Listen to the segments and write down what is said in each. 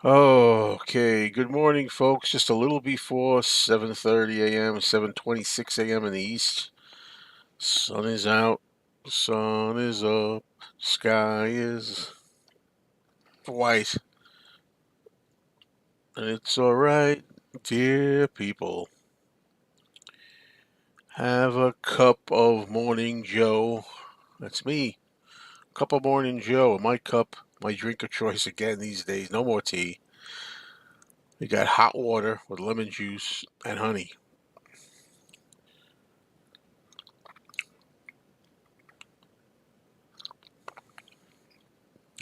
Okay, good morning, folks. Just a little before 7:30 a.m., 7:26 a.m. in the east. Sun is out, sun is up, sky is white, and it's all right, dear people. Have a cup of Morning Joe. That's me. Cup of Morning Joe. My cup, my drink of choice again these days. No more tea. We got hot water with lemon juice and honey,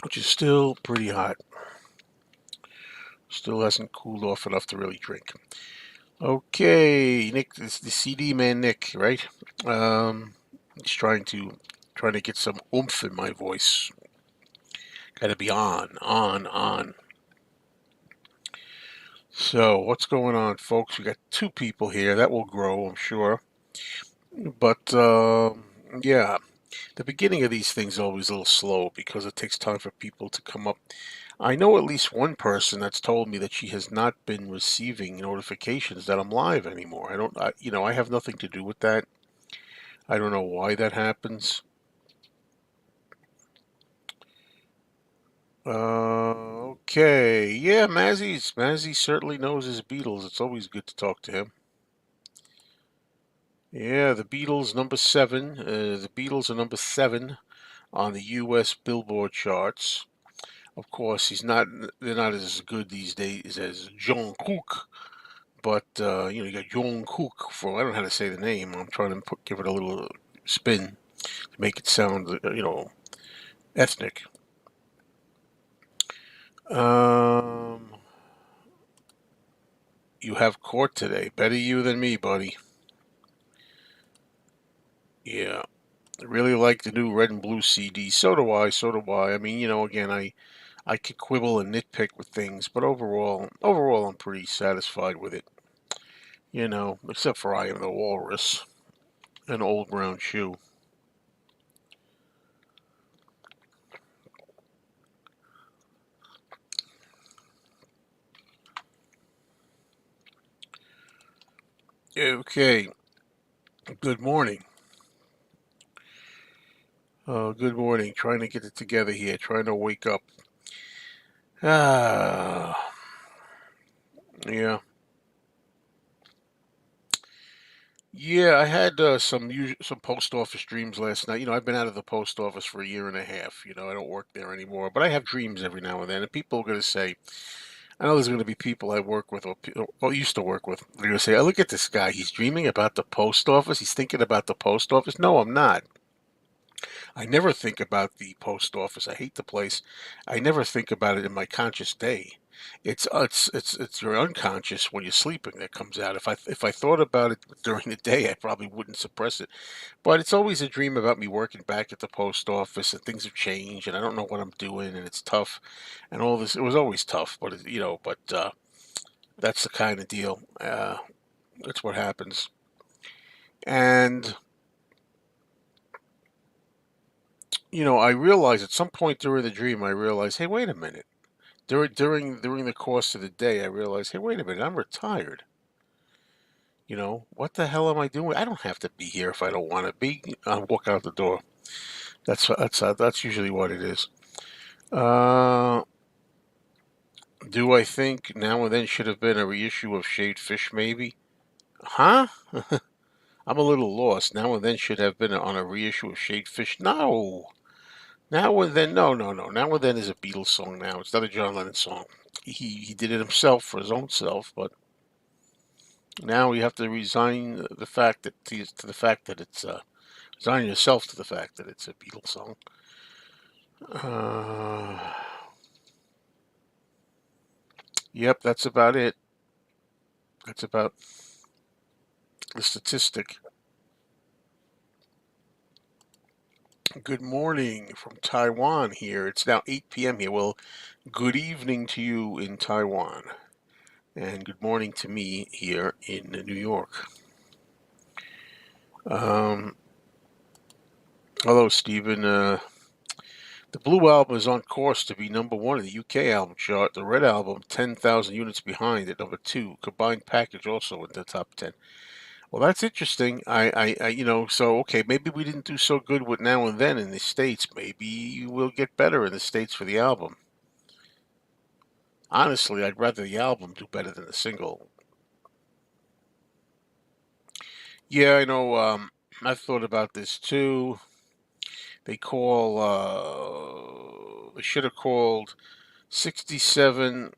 which is still pretty hot. Still hasn't cooled off enough to really drink. Okay, Nick, this the CD man, Nick, right? He's trying to get some oomph in my voice. Got to be on. So what's going on, folks? We got two people here. That will grow, I'm sure. But yeah, the beginning of these things is always a little slow because it takes time for people to come up. I know at least one person that's told me that she has not been receiving notifications that I'm live anymore. I have nothing to do with that. I don't know why that happens. Okay. Yeah, Mazzy certainly knows his Beatles. It's always good to talk to him. Yeah, the Beatles number seven. The Beatles are number seven on the U.S. Billboard charts. Of course, They're not as good these days as John Cook, but you got John Cook for. I don't know how to say the name. I'm trying to give it a little spin to make it sound, ethnic. Um, you have court today. Better you than me, buddy. Yeah, I really like the new red and blue CD. So do I. So do I. I mean, again, I could quibble and nitpick with things, but overall, I'm pretty satisfied with it. Except for I am the walrus, an old brown shoe. Okay, good morning. Good morning. Trying to get it together here. Trying to wake up. Ah, yeah, yeah. I had some post office dreams last night. I've been out of the post office for a year and a half. I don't work there anymore, but I have dreams every now and then. And people are going to say, I know there's going to be people I work with or used to work with. They're going to say, "Oh, look at this guy. He's dreaming about the post office. He's thinking about the post office." No, I'm not. I never think about the post office. I hate the place. I never think about it in my conscious day. It's your unconscious when you're sleeping that comes out. If I thought about it during the day, I probably wouldn't suppress it. But it's always a dream about me working back at the post office and things have changed and I don't know what I'm doing and it's tough and all this. It was always tough, but that's the kind of deal. That's what happens. And I realized at some point during the dream, I realized, hey, wait a minute. During the course of the day, I realized, hey, wait a minute, I'm retired. What the hell am I doing? I don't have to be here if I don't want to be. I'll walk out the door. That's usually what it is. Uh, do I think Now and Then should have been a reissue of Shaved Fish? Maybe. Huh? I'm a little lost. Now and Then should have been on a reissue of Shaved Fish. No. Now and Then. No, no, no. Now and Then is a Beatles song. Now it's not a John Lennon song. He did it himself for his own self, but now you have to resign the fact that to the fact that it's resign yourself to the fact that it's a Beatles song. Uh, yep, that's about it. That's about the statistic. Good morning from Taiwan here. It's now 8 p.m. here. Well, good evening to you in Taiwan, and good morning to me here in New York. Um, Hello, Stephen. The Blue Album is on course to be number one in the UK album chart. The Red Album, 10,000 units behind at number two. Combined package also in the top 10. Well, that's interesting. So okay, maybe we didn't do so good with Now and Then in the States. Maybe we'll get better in the States for the album. Honestly, I'd rather the album do better than the single. Yeah, I know. I've thought about this too. They should have called 67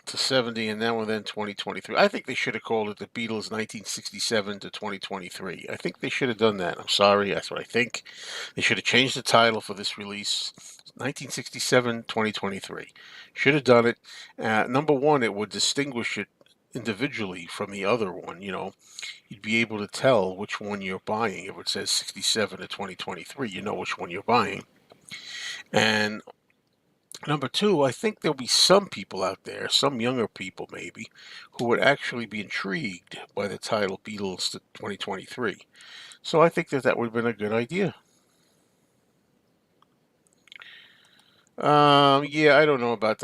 to 70 and Now and Then 2023. I think they should have called it the Beatles 1967 to 2023. I think they should have done that. I'm sorry, that's what I think. They should have changed the title for this release 1967 2023. Should have done it. Number one, it would distinguish it individually from the other one. You'd be able to tell which one you're buying. If it says 67 to 2023, you know which one you're buying. And number two, I think there'll be some people out there, some younger people maybe, who would actually be intrigued by the title Beatles 2023. So I think that would have been a good idea. Yeah, I don't know about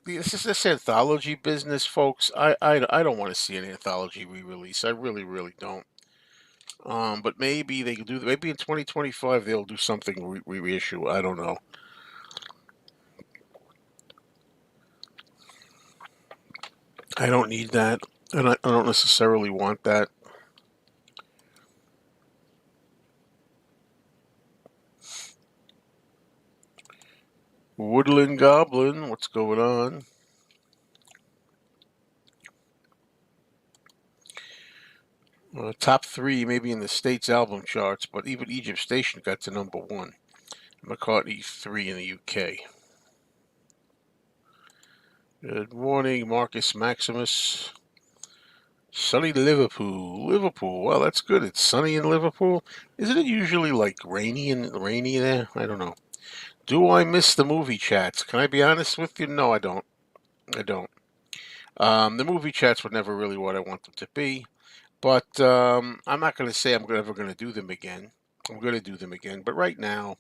this anthology business, folks. I don't want to see an anthology re-release. I really, really don't. But maybe they could do. Maybe in 2025 they'll do something reissue. I don't know. I don't need that, and I don't necessarily want that. Woodland Goblin, what's going on? Top three, maybe in the States album charts, but even Egypt Station got to number one. McCartney three in the UK. Good morning, Marcus Maximus. Sunny Liverpool. Liverpool. Well, that's good. It's sunny in Liverpool. Isn't it usually like rainy there? I don't know. Do I miss the movie chats? Can I be honest with you? No, I don't. I don't. The movie chats were never really what I want them to be. But I'm not going to say I'm ever going to do them again. I'm going to do them again. But right now,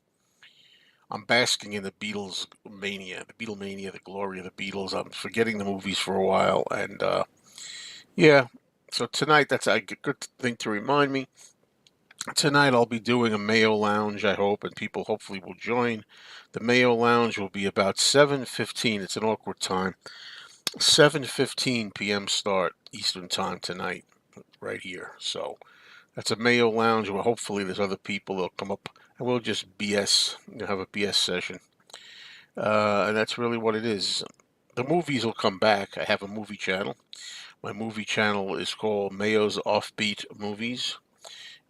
I'm basking in the Beatles mania, the Beatlemania, the glory of the Beatles. I'm forgetting the movies for a while. And yeah, so tonight, that's a good thing to remind me. Tonight, I'll be doing a Mayo Lounge, I hope, and people hopefully will join. The Mayo Lounge will be about 7:15. It's an awkward time. 7:15 p.m. start Eastern Time tonight, right here. So that's a Mayo Lounge where hopefully there's other people that'll come up and we'll just BS, have a BS session. And that's really what it is. The movies will come back. I have a movie channel. My movie channel is called Mayo's Offbeat Movies.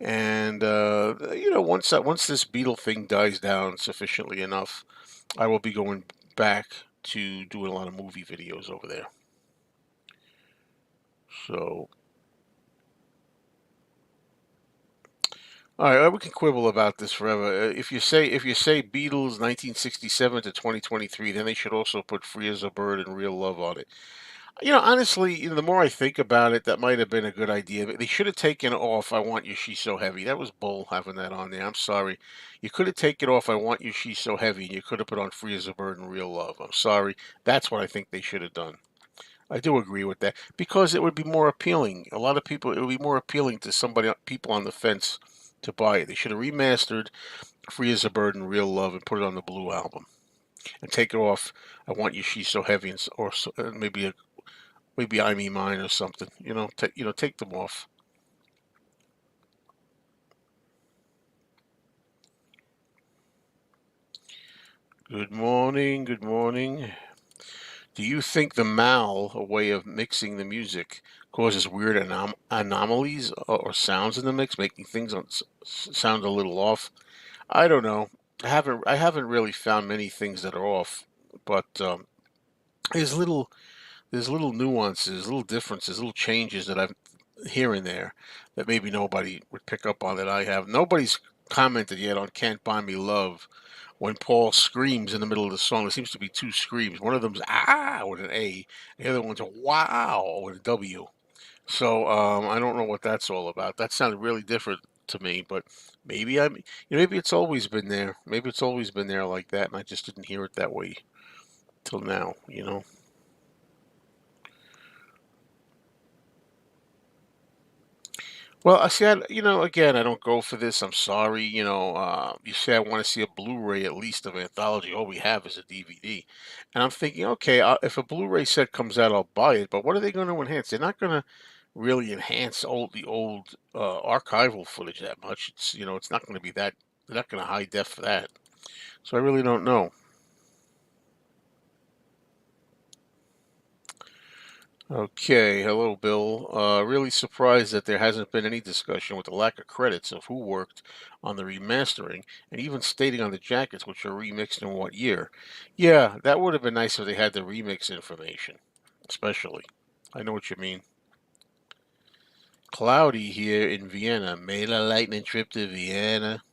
And once this Beatle thing dies down sufficiently enough, I will be going back to doing a lot of movie videos over there. So all right, we can quibble about this forever. If you say Beatles 1967 to 2023, then they should also put Free as a Bird and Real Love on it. Honestly, the more I think about it, that might have been a good idea. But they should have taken off I Want You She's So Heavy. That was bull having that on there. I'm sorry. You could have taken off I Want You She's So Heavy and you could have put on Free as a Bird and Real Love. I'm sorry. That's what I think they should have done. I do agree with that because it would be more appealing. A lot of people, it would be more appealing to people on the fence to buy it. They should have remastered Free as a Bird and Real Love and put it on the Blue album and take it off. I Want You She's So Heavy or maybe I Me Mine or something. Take them off. Good morning. Good morning. Do you think the mal, a way of mixing the music, causes weird anomalies or sounds in the mix, making things sound a little off? I don't know. I haven't really found many things that are off, but there's little there's little nuances, little differences, little changes that I've here and there that maybe nobody would pick up on that I have. Nobody's commented yet on "Can't Buy Me Love" when Paul screams in the middle of the song. There seems to be two screams. One of them's "ah" with an A, the other one's a "wow" with a W. So I don't know what that's all about. That sounded really different to me, but maybe maybe it's always been there. Maybe it's always been there like that, and I just didn't hear it that way till now. Well, I see. Again, I don't go for this. I'm sorry. You say I want to see a Blu-ray at least of Anthology. All we have is a DVD, and I'm thinking, okay, if a Blu-ray set comes out, I'll buy it. But what are they going to enhance? They're not going to really enhance the old archival footage that much. It's not going to be that. They're not going to high def that. So I really don't know. Okay, hello, Bill. Really surprised that there hasn't been any discussion with the lack of credits of who worked on the remastering, and even stating on the jackets which are remixed in what year. Yeah, that would have been nice if they had the remix information, especially. I know what you mean. Cloudy here in Vienna. Made a lightning trip to Vienna.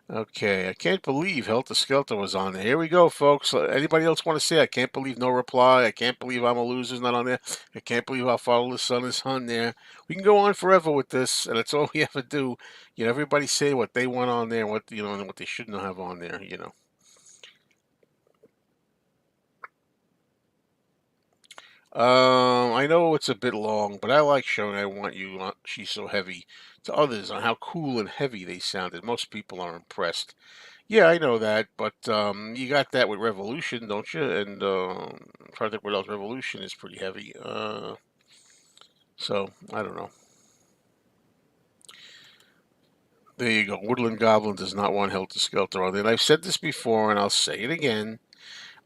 Okay, I can't believe Helter Skelter was on there. Here we go, folks. Anybody else want to say? I can't believe no reply. I can't believe I'm a loser's not on there. I can't believe I'll follow the sun is on there. We can go on forever with this, and that's all we ever do. Everybody say what they want on there, and what they shouldn't have on there. I know it's a bit long, but I like showing I Want You, She's So Heavy to others on how cool and heavy they sounded. Most people are impressed. Yeah, I know that, but you got that with Revolution, don't you? And I'm trying to think what else. Revolution is pretty heavy. So I don't know. There you go. Woodland Goblin does not want Helter Skelter on there. And I've said this before, and I'll say it again.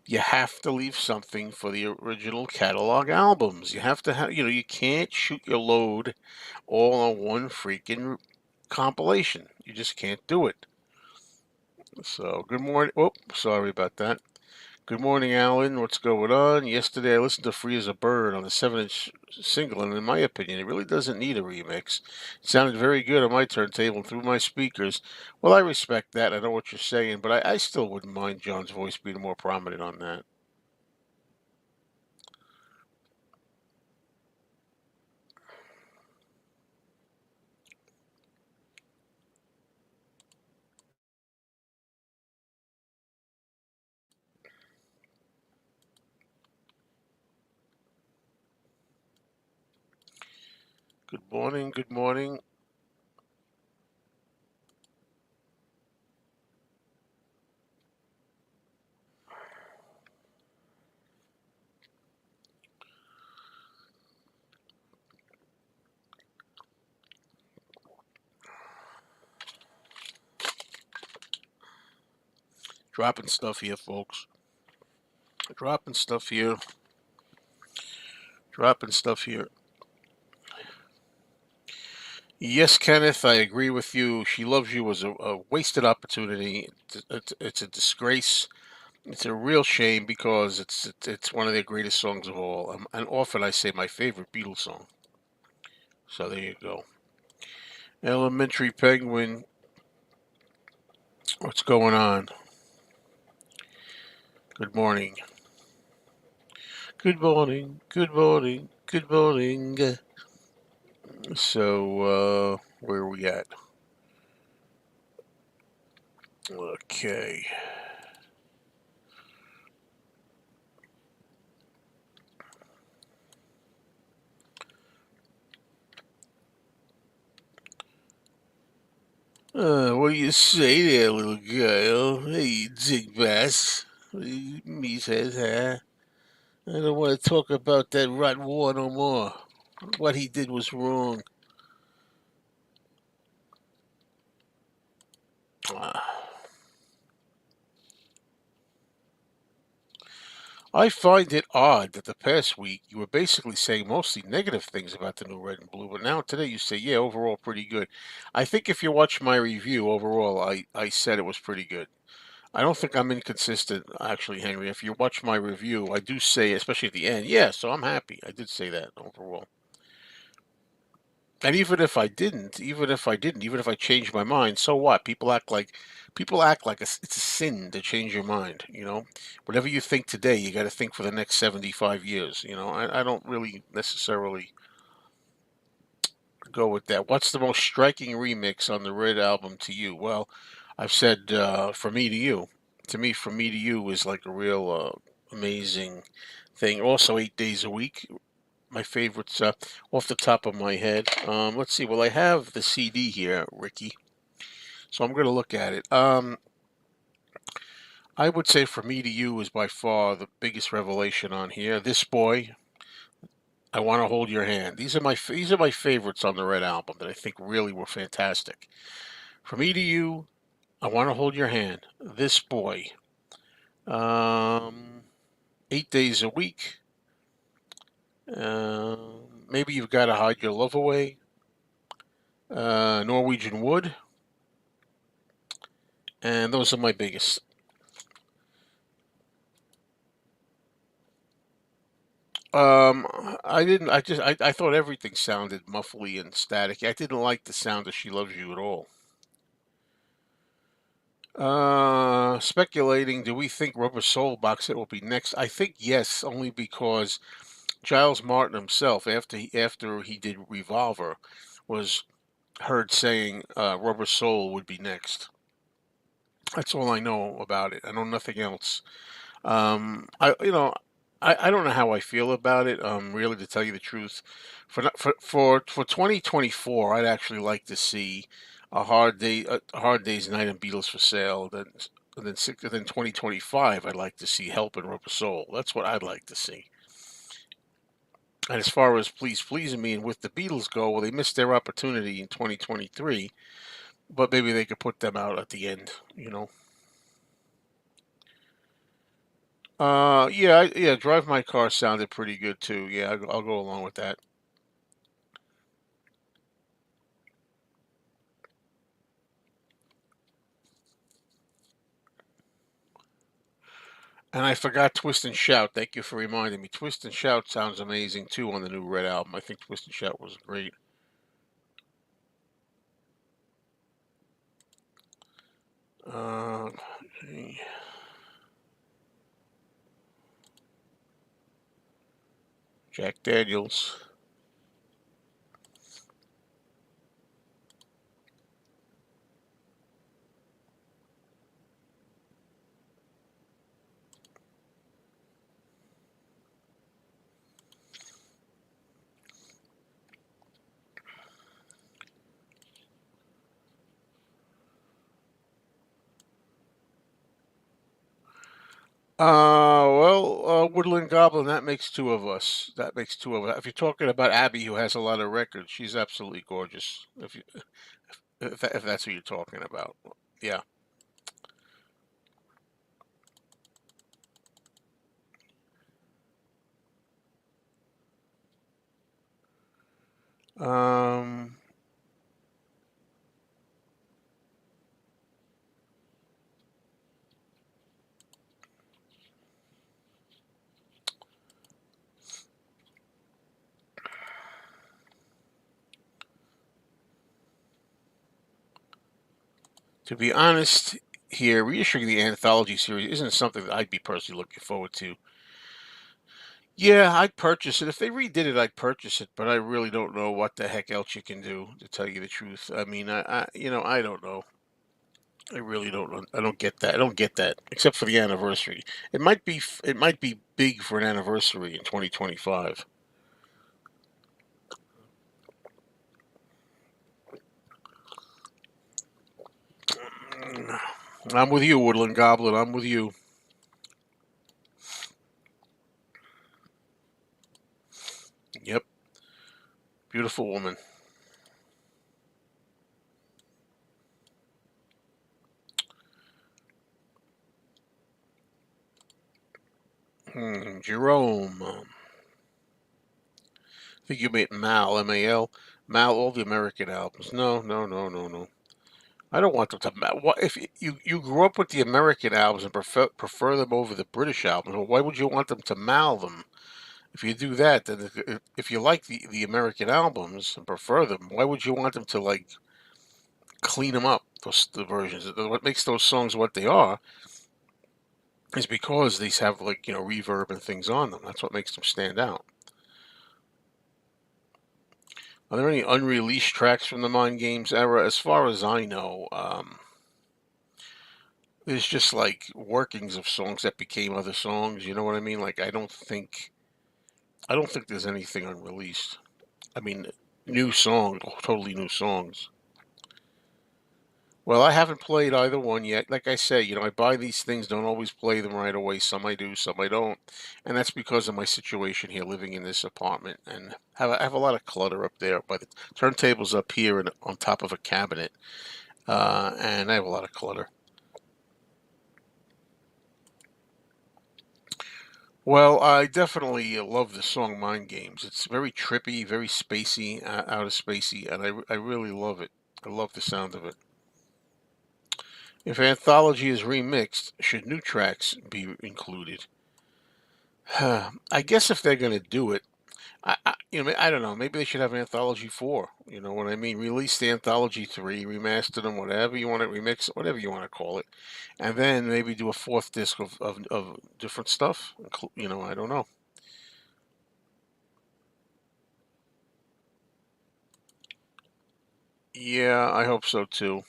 You have to leave something for the original catalog albums. You have to have, you can't shoot your load all on one freaking compilation. You just can't do it. So good morning. Oh, sorry about that. Good morning, Alan. What's going on? Yesterday I listened to Free as a Bird on the 7-inch single, and in my opinion, it really doesn't need a remix. It sounded very good on my turntable and through my speakers. Well, I respect that. I know what you're saying, but I still wouldn't mind John's voice being more prominent on that. Good morning. Good morning. Dropping stuff here, folks. Dropping stuff here. Dropping stuff here. Yes, Kenneth, I agree with you. She Loves You was a wasted opportunity. It's a disgrace. It's a real shame because it's one of their greatest songs of all, and often I say my favorite Beatles song. So there you go. Elementary Penguin, what's going on? Good morning. Good morning. Good morning. Good morning. So where are we at? Okay. What do you say there, little girl? Hey, Zig Bass. Me says, huh? I don't want to talk about that rotten war no more. What he did was wrong. Ah. I find it odd that the past week you were basically saying mostly negative things about the new red and blue, but now today you say, yeah, overall pretty good. I think if you watch my review overall, I said it was pretty good. I don't think I'm inconsistent, actually, Henry. If you watch my review, I do say, especially at the end, yeah, so I'm happy. I did say that overall. And even if I changed my mind, so what? People act like it's a sin to change your mind. Whatever you think today, you got to think for the next 75 years. I don't really necessarily go with that. What's the most striking remix on the Red album to you? Well, I've said "From Me to You." To me, "From Me to You" is like a real amazing thing. Also, 8 Days a Week. My favorites off the top of my head. Let's see. Well, I have the CD here, Ricky, so I'm going to look at it. I would say "For Me to You" is by far the biggest revelation on here. This Boy, I Want to Hold Your Hand. These are my favorites on the Red album that I think really were fantastic. "For Me to You," I Want to Hold Your Hand. This Boy, um, 8 Days a Week. Maybe You've Got to Hide Your Love Away. Norwegian Wood, and those are my biggest. Um, I didn't. I thought everything sounded muffly and static. I didn't like the sound of "She Loves You" at all. Speculating, do we think Rubber Soul box set will be next? I think yes, only because Giles Martin himself, after he did Revolver, was heard saying Rubber Soul would be next. That's all I know about it. I know nothing else. I don't know how I feel about it. Really, to tell you the truth, for 2024, I'd actually like to see a Hard Day's Night and Beatles for Sale. Then 2025, I'd like to see Help and Rubber Soul. That's what I'd like to see. And as far as Please Pleasing Me and With the Beatles go, well, they missed their opportunity in 2023, but maybe they could put them out at the end. Yeah, Drive My Car sounded pretty good too. Yeah, I'll go along with that. And I forgot Twist and Shout. Thank you for reminding me. Twist and Shout sounds amazing too on the new Red album. I think Twist and Shout was great. Uh, Jack Daniels. Woodland Goblin. That makes two of us. That makes two of us. If you're talking about Abby, who has a lot of records, she's absolutely gorgeous. If that's who you're talking about, yeah. Um, to be honest, here reissuing the anthology series isn't something that I'd be personally looking forward to. Yeah, I'd purchase it. If they redid it, I'd purchase it, but I really don't know what the heck else you can do, to tell you the truth. I mean, I don't know. I really don't know. I don't get that. I don't get that, except for the anniversary. It might be big for an anniversary in 2025. Mm, I'm with you, Woodland Goblin. I'm with you. Yep, beautiful woman. Jerome. I think you meant Mal, M-A-L. Mal, all the American albums. No, no, no, no, no. I don't want them to. What if you grew up with the American albums and prefer them over the British albums? Well, why would you want them to mal them? If you do that, then if you like the American albums and prefer them, why would you want them to like clean them up? The versions. What makes those songs what they are is because these have like reverb and things on them. That's what makes them stand out. Are there any unreleased tracks from the Mind Games era? As far as I know, there's just like workings of songs that became other songs. You know what I mean? Like I don't think there's anything unreleased. I mean, new songs, totally new songs. Well, I haven't played either one yet. Like I say, I buy these things, don't always play them right away. Some I do, some I don't. And that's because of my situation here, living in this apartment. And I have a lot of clutter up there. But the turntable's up here and on top of a cabinet. And I have a lot of clutter. Well, I definitely love the song Mind Games. It's very trippy, very spacey, out of spacey, and I really love it. I love the sound of it. If Anthology is remixed, should new tracks be included? I guess if they're going to do it, I don't know. Maybe they should have Anthology 4. You know what I mean? Release the Anthology 3, remaster them, whatever you want to remix, whatever you want to call it. And then maybe do a fourth disc of different stuff. I don't know. Yeah, I hope so too.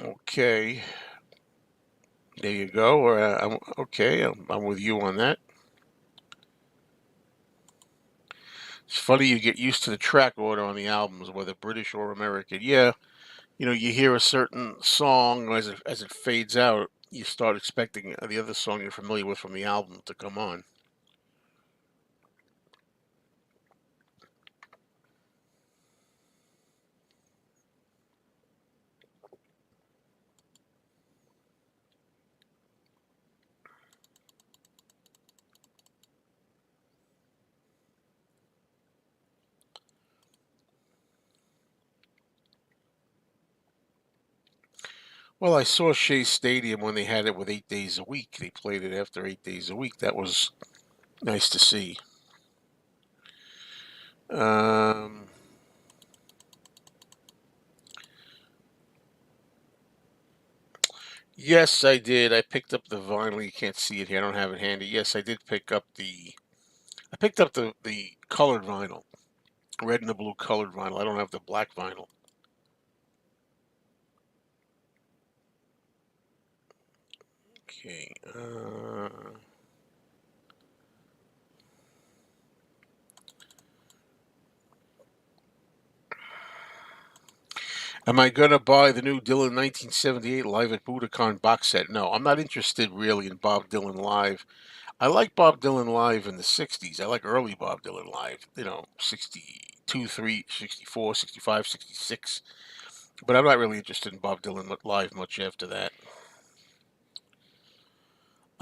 Okay, there you go. Okay. I'm with you on that. It's funny you get used to the track order on the albums, whether British or American. Yeah, you hear a certain song as it fades out, you start expecting the other song you're familiar with from the album to come on. Well, I saw Shea Stadium when they had it with 8 days a week. They played it after 8 days a week. That was nice to see. Um, yes, I did. I picked up the vinyl. You can't see it here. I don't have it handy. Yes, I did pick up the. I picked up the colored vinyl, red and the blue colored vinyl. I don't have the black vinyl. Okay. Am I gonna buy the new Dylan 1978 Live at Budokan box set? No, I'm not interested really in Bob Dylan live. I like Bob Dylan live in the 60s. I like early Bob Dylan live, 62, 3, 64, 65, 66. But I'm not really interested in Bob Dylan live much after that.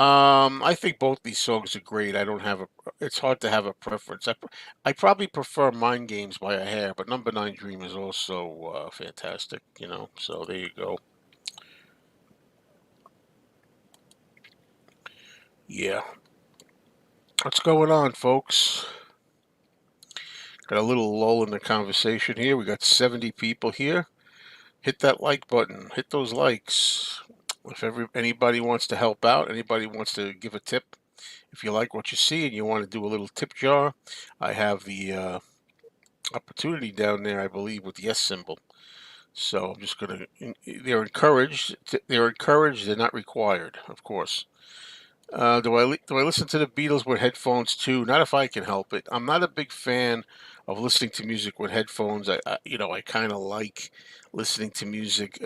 I think both these songs are great. I don't have a. It's hard to have a preference. I probably prefer Mind Games by a hair, but Number Nine Dream is also fantastic. So there you go. Yeah, what's going on, folks? Got a little lull in the conversation here. We got 70 people here. Hit that like button. Hit those likes. If anybody wants to help out, anybody wants to give a tip, if you like what you see and you want to do a little tip jar, I have the opportunity down there, I believe, with the yes symbol. So I'm just gonna. They're encouraged. They're encouraged. They're not required, of course. Do I listen to the Beatles with headphones too? Not if I can help it. I'm not a big fan of listening to music with headphones. I kind of like listening to music,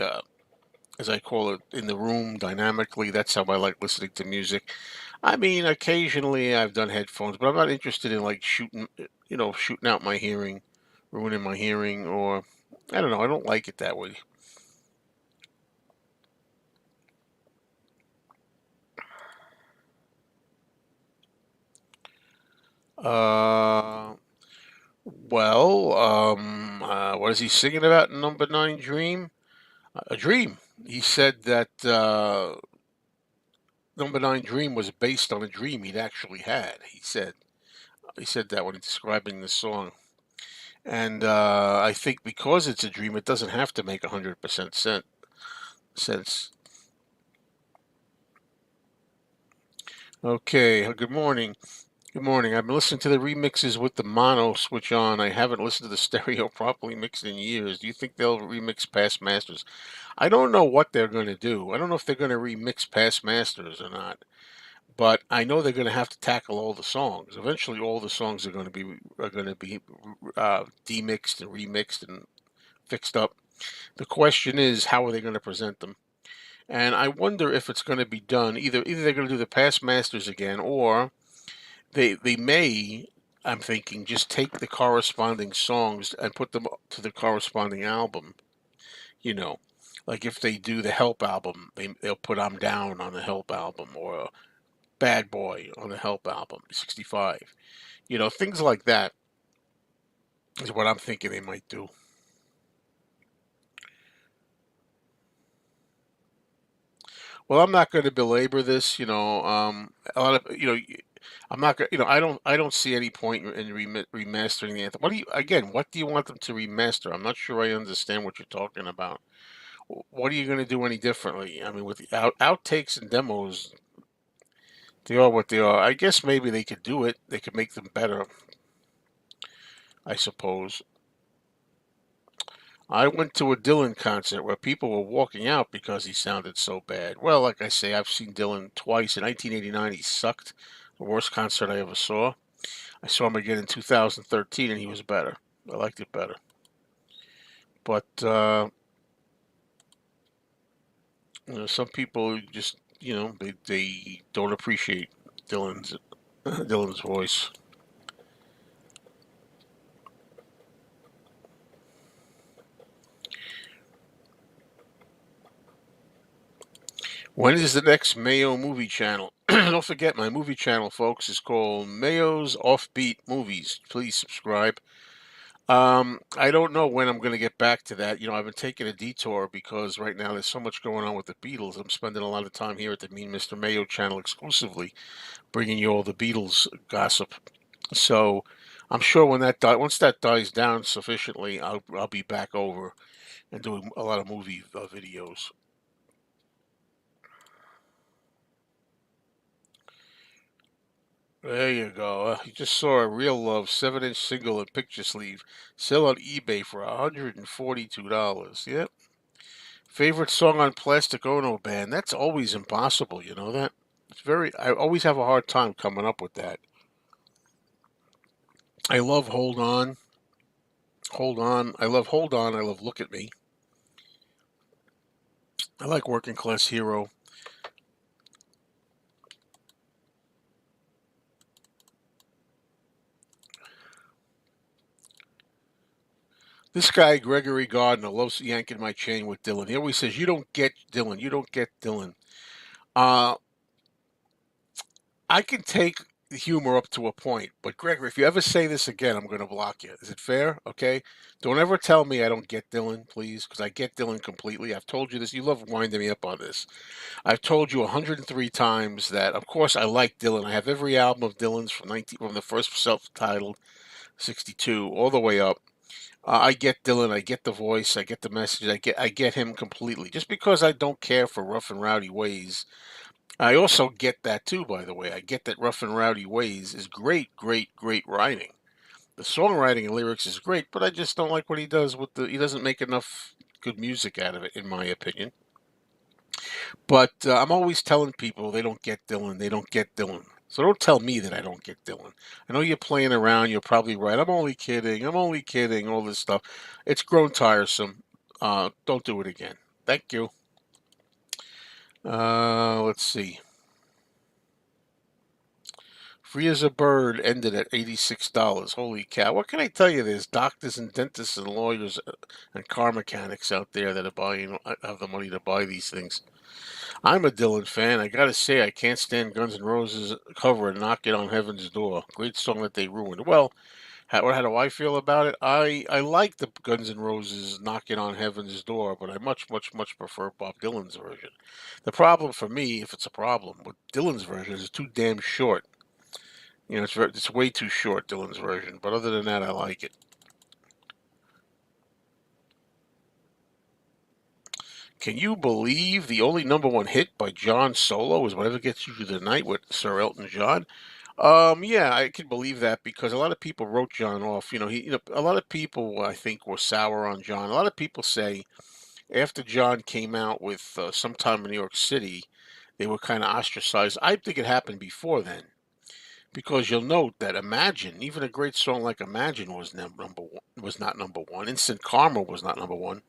as I call it, in the room dynamically. That's how I like listening to music. I mean, occasionally I've done headphones, but I'm not interested in like shooting out my hearing, ruining my hearing, or I don't know. I don't like it that way. Uh, what is he singing about in Number Nine Dream? A dream. He said that Number Nine Dream was based on a dream he'd actually had. He said that when he's describing the song. And I think because it's a dream, it doesn't have to make 100% sense. Okay, good morning. Good morning. I've been listening to the remixes with the mono switch on. I haven't listened to the stereo properly mixed in years. Do you think they'll remix past masters? I don't know what they're going to do. I don't know if they're going to remix past masters or not. But I know they're going to have to tackle all the songs. Eventually, all the songs are going to be demixed and remixed and fixed up. The question is, how are they going to present them? And I wonder if it's going to be done either they're going to do the past masters again, or they may. I'm thinking just take the corresponding songs and put them to the corresponding album. You know, like if they do the Help album, they'll put "I'm Down" on the Help album, or "Bad Boy" on the Help album, 65. Things like that is what I'm thinking they might do. Well, I'm not going to belabor this. A lot of I'm not going. I don't see any point in remastering the anthem. What do you want them to remaster? I'm not sure I understand what you're talking about. What are you going to do any differently? I mean, with the outtakes and demos, they are what they are. I guess maybe they could do it. They could make them better, I suppose. I went to a Dylan concert where people were walking out because he sounded so bad. Well, like I say, I've seen Dylan twice. In 1989, he sucked. The worst concert I ever saw. I saw him again in 2013, and he was better. I liked it better. But some people just, they don't appreciate Dylan's voice. When is the next Mayo movie channel? Don't forget, my movie channel, folks, is called Mayo's Offbeat Movies. Please subscribe. I don't know when I'm going to get back to that. I've been taking a detour because right now there's so much going on with the Beatles. I'm spending a lot of time here at the Mean Mr. Mayo channel exclusively, bringing you all the Beatles gossip. So I'm sure once that dies down sufficiently, I'll be back over and doing a lot of movie videos. There you go. You just saw a Real Love 7-inch single and picture sleeve sell on eBay for $142. Yep. Favorite song on Plastic Ono Band? That's always impossible, you know that? I always have a hard time coming up with that. I love Hold On. Hold On. I love Hold On. I love Look at Me. I like Working Class Hero. This guy, Gregory Gardner, loves yanking my chain with Dylan. He always says, "You don't get Dylan. You don't get Dylan." Uh, I can take the humor up to a point, but Gregory, if you ever say this again, I'm going to block you. Is it fair? Okay. Don't ever tell me I don't get Dylan, please, because I get Dylan completely. I've told you this. You love winding me up on this. I've told you 103 times that, of course, I like Dylan. I have every album of Dylan's from the first self-titled 62 all the way up. I get Dylan. I get the voice. I get the message. I get him completely. Just because I don't care for rough and rowdy ways, I also get that too. By the way, I get that rough and rowdy ways is great, great, great writing. The songwriting and lyrics is great, but I just don't like what he does with the. He doesn't make enough good music out of it, in my opinion. But I'm always telling people they don't get Dylan. They don't get Dylan. So don't tell me that I don't get Dylan. I know you're playing around. You're probably right. I'm only kidding. I'm only kidding. All this stuff. It's grown tiresome. Don't do it again. Thank you. Let's see. Free as a bird ended at $86. Holy cow. What can I tell you? There's doctors and dentists and lawyers and car mechanics out there that have the money to buy these things. I'm a Dylan fan. I gotta say, I can't stand Guns N' Roses cover and Knock It on Heaven's Door. Great song that they ruined. Well, How do I feel about it? I like the Guns N' Roses knocking on heaven's door, but I much prefer Bob Dylan's version. The problem for me, if it's a problem with Dylan's version, is it's too damn short. It's way too short, Dylan's version. But other than that, I like it. Can you believe the only number one hit by John Solo is "Whatever Gets You Through the Night" with Sir Elton John? Yeah, I can believe that because a lot of people wrote John off. A lot of people I think were sour on John. A lot of people say after John came out with "Sometime in New York City," they were kind of ostracized. I think it happened before then because you'll note that "Imagine," even a great song like "Imagine," was number one, was not number one. "Instant Karma" was not number one.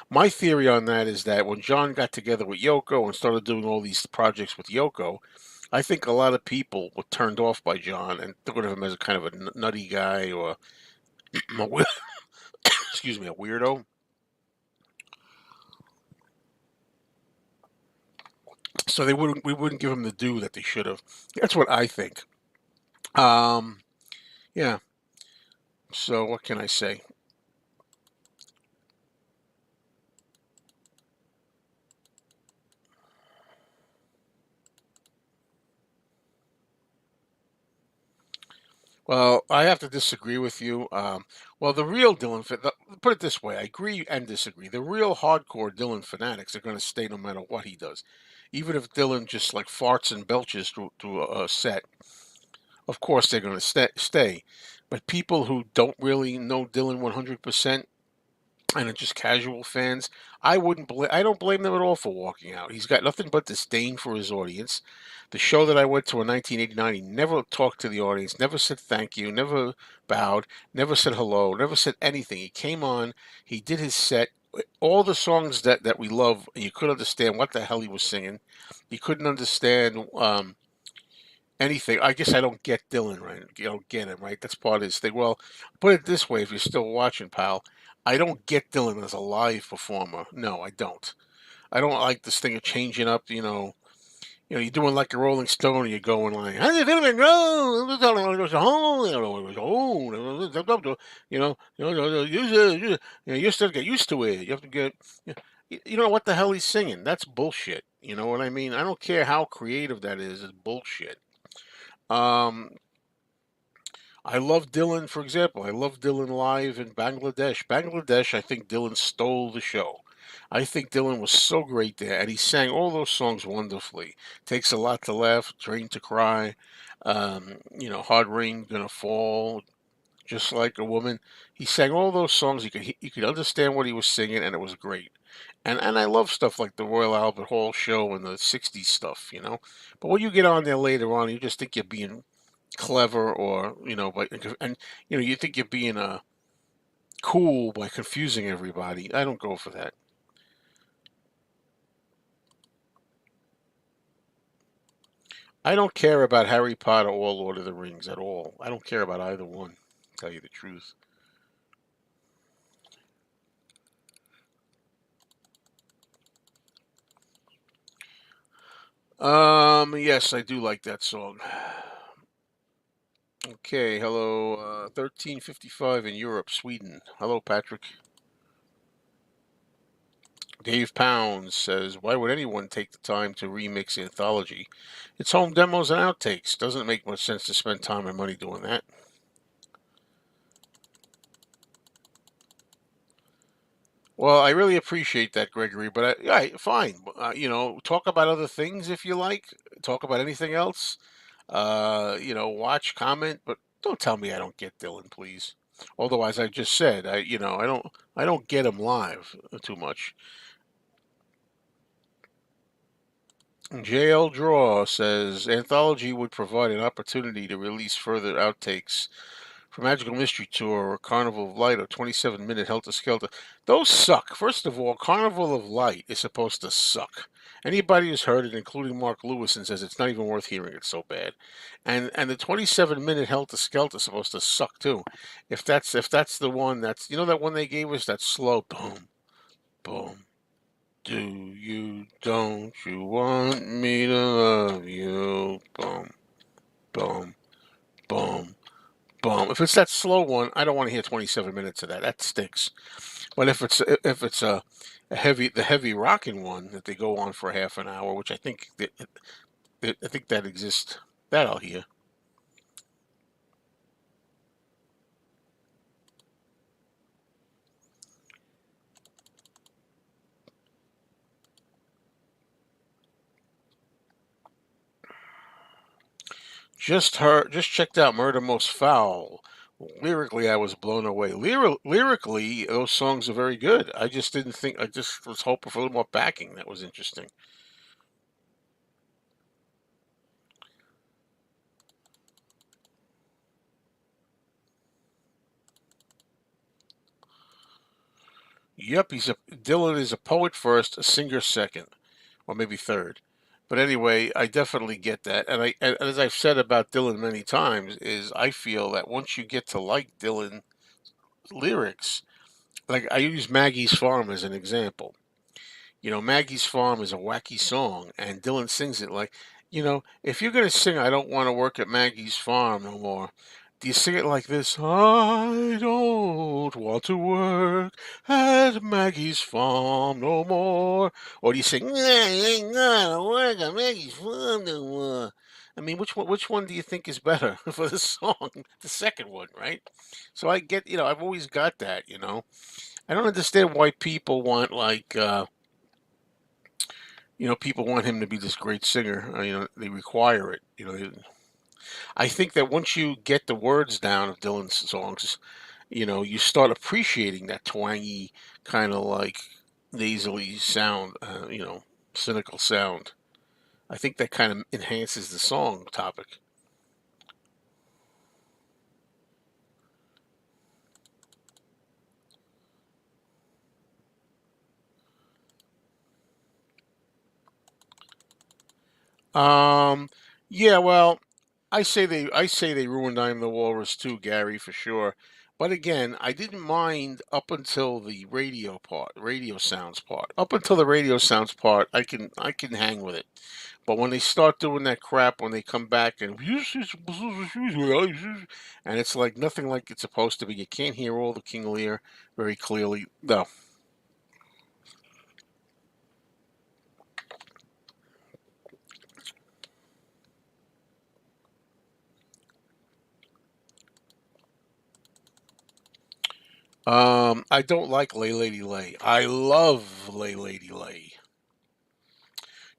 My theory on that is that when John got together with Yoko and started doing all these projects with Yoko, I think a lot of people were turned off by John and thought of him as a kind of a nutty guy or excuse me, a weirdo. So we wouldn't give him the due that they should have. That's what I think. Um, yeah. So what can I say? Well, I have to disagree with you. Well, the real put it this way, I agree and disagree. The real hardcore Dylan fanatics are going to stay no matter what he does. Even if Dylan just like farts and belches through a set, of course they're going to stay. But people who don't really know Dylan 100%, and are just casual fans, I don't blame them at all for walking out. He's got nothing but disdain for his audience. The show that I went to in 1989, he never talked to the audience, never said thank you, never bowed, never said hello, never said anything. He came on, he did his set, all the songs that we love. You couldn't understand what the hell he was singing. You couldn't understand anything. I guess I don't get Dylan, right. You don't get him, right. That's part of his thing. Well, put it this way: if you're still watching, pal, I don't get Dylan as a live performer. No, I don't. I don't like this thing of changing up. You're doing like a Rolling Stone, and you're going like, "How you feeling, bro?" You still get used to it. You have to get. You know what the hell he's singing? That's bullshit. You know what I mean? I don't care how creative that is. It's bullshit. Um, I love Dylan, for example. I love Dylan live in Bangladesh. Bangladesh, I think Dylan stole the show. I think Dylan was so great there, and he sang all those songs wonderfully. Takes a lot to laugh, Train to Cry, Hard Rain Gonna Fall, Just Like a Woman. He sang all those songs. You could understand what he was singing, and it was great. And I love stuff like the Royal Albert Hall show and the '60s stuff. But when you get on there later on, you just think you're being clever or and you think you're being cool by confusing everybody. I don't go for that. I don't care about Harry Potter or Lord of the Rings at all. I don't care about either one, to tell you the truth. Yes, I do like that song. Okay, hello, 1355 in Europe, Sweden. Hello, Patrick. Dave Pounds says, "Why would anyone take the time to remix Anthology? It's home demos and outtakes. Doesn't make much sense to spend time and money doing that." Well, I really appreciate that, Gregory. But yeah, fine. Talk about other things if you like. Talk about anything else. Watch, comment, but don't tell me I don't get Dylan, please. Although, as I just said, I don't get him live too much. JL Draw says Anthology would provide an opportunity to release further outtakes for Magical Mystery Tour or Carnival of Light or 27-minute Helter Skelter. Those suck. First of all, Carnival of Light is supposed to suck. Anybody who's heard it, including Mark Lewison, says it's not even worth hearing. It's so bad. And the 27-minute Helter Skelter is supposed to suck too. If that's the one that's that one they gave us, that slow boom boom. Do you don't you want me to love you? Boom boom boom boom. If it's that slow one, I don't want to hear 27 minutes of that. That stinks. But if it's a heavy rocking one that they go on for half an hour, which I think that exists, that I'll hear. Just checked out Murder Most Foul. Lyrically, I was blown away. Lyrically, those songs are very good. I just didn't think. I just was hoping for a little more backing. That was interesting. Yep, Dylan is a poet first, a singer second, or maybe third. But anyway, I definitely get that, and as I've said about Dylan many times, is I feel that once you get to like Dylan lyrics, like I use Maggie's Farm as an example. Maggie's Farm is a wacky song, and Dylan sings it like, if you're gonna sing "I don't want to work at Maggie's Farm no more," do you sing it like this? I don't want to work at Maggie's Farm no more, or do you sing, I ain't gonna work at Maggie's Farm no more? I mean, which one do you think is better for the song? The second one, right? So I get, I've. Always got that. I don't understand why people want people want him to be this great singer. They require it. I think that once you get the words down of Dylan's songs, you start appreciating that twangy kind of like nasally sound, cynical sound. I think that kind of enhances the song topic. Um, yeah, well, I say they ruined "I'm the Walrus" too, Gary, for sure. But again, I didn't mind up until the radio sounds part. Up until the radio sounds part, I can hang with it. But when they start doing that crap, when they come back and it's like nothing like it's supposed to be, you can't hear all the King Lear very clearly. No. I don't like Lay Lady Lay. I love Lay Lady Lay.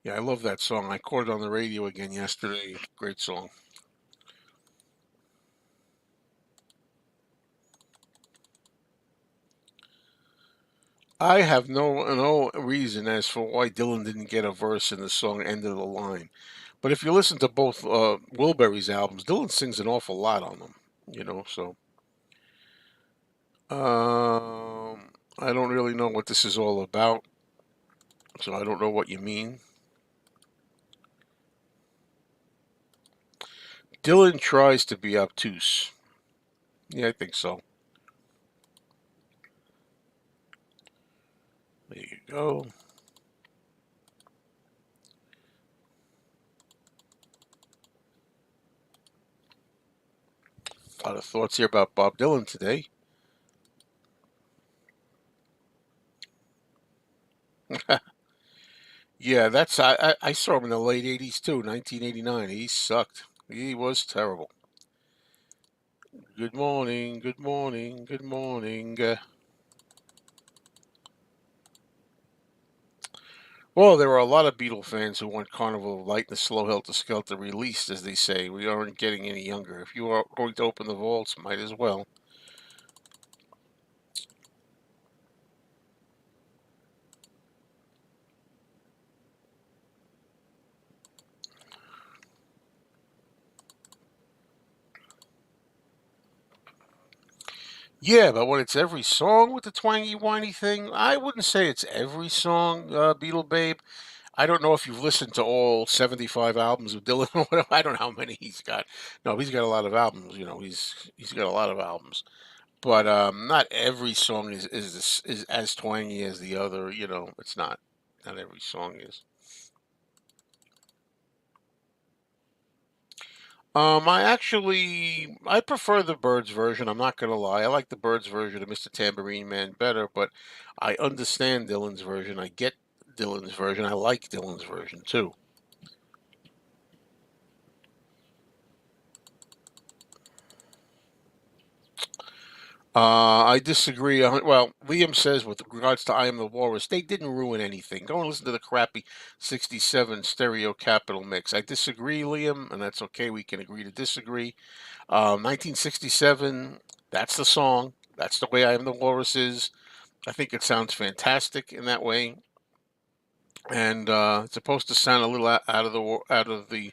Yeah, I love that song. I caught it on the radio again yesterday. Great song. I have no reason as for why Dylan didn't get a verse in the song "End of the Line." But if you listen to both Wilburys albums, Dylan sings an awful lot on them. So I don't really know what this is all about. So I don't know what you mean. Dylan tries to be obtuse. Yeah, I think so. There you go. A lot of thoughts here about Bob Dylan today. Yeah, I saw him in the late '80s too, 1989. He sucked. He was terrible. Good morning, good morning, good morning. Well, there are a lot of Beatle fans who want Carnival of Light and the Slow Helter Skelter released, as they say. We aren't getting any younger. If you are going to open the vaults, might as well. Yeah, but when it's every song with the twangy whiny thing, I wouldn't say it's every song, Beatle Babe. I don't know if you've listened to all 75 albums of Dylan or whatever. I don't know how many he's got. No, he's got a lot of albums. He's got a lot of albums. But not every song is as twangy as the other. It's not. Not every song is. I prefer the Birds version. I'm not gonna lie. I like the Birds version of Mr. Tambourine Man better, but I understand Dylan's version. I get Dylan's version. I like Dylan's version too. I disagree. Well, Liam says with regards to I Am the Walrus, they didn't ruin anything. Go and listen to the crappy 67 stereo Capital mix. I disagree, Liam, and that's okay. We can agree to disagree. 1967, that's the song. That's the way I Am the Walrus is. I think it sounds fantastic in that way. And it's supposed to sound a little out of the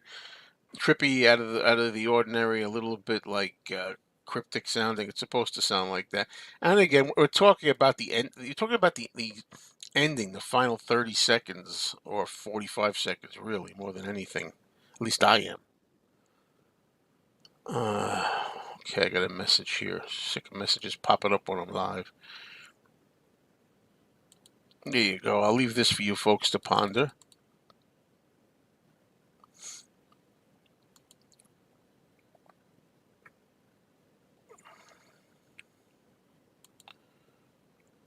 trippy, out of the ordinary, a little bit like cryptic sounding. It's supposed to sound like that. And again, we're talking about the end. You're talking about the ending, the final 30 seconds or 45 seconds, really, more than anything. At least I am. Uh, okay, I got a message here. Sick of messages popping up when I'm live. There you go. I'll leave this for you folks to ponder.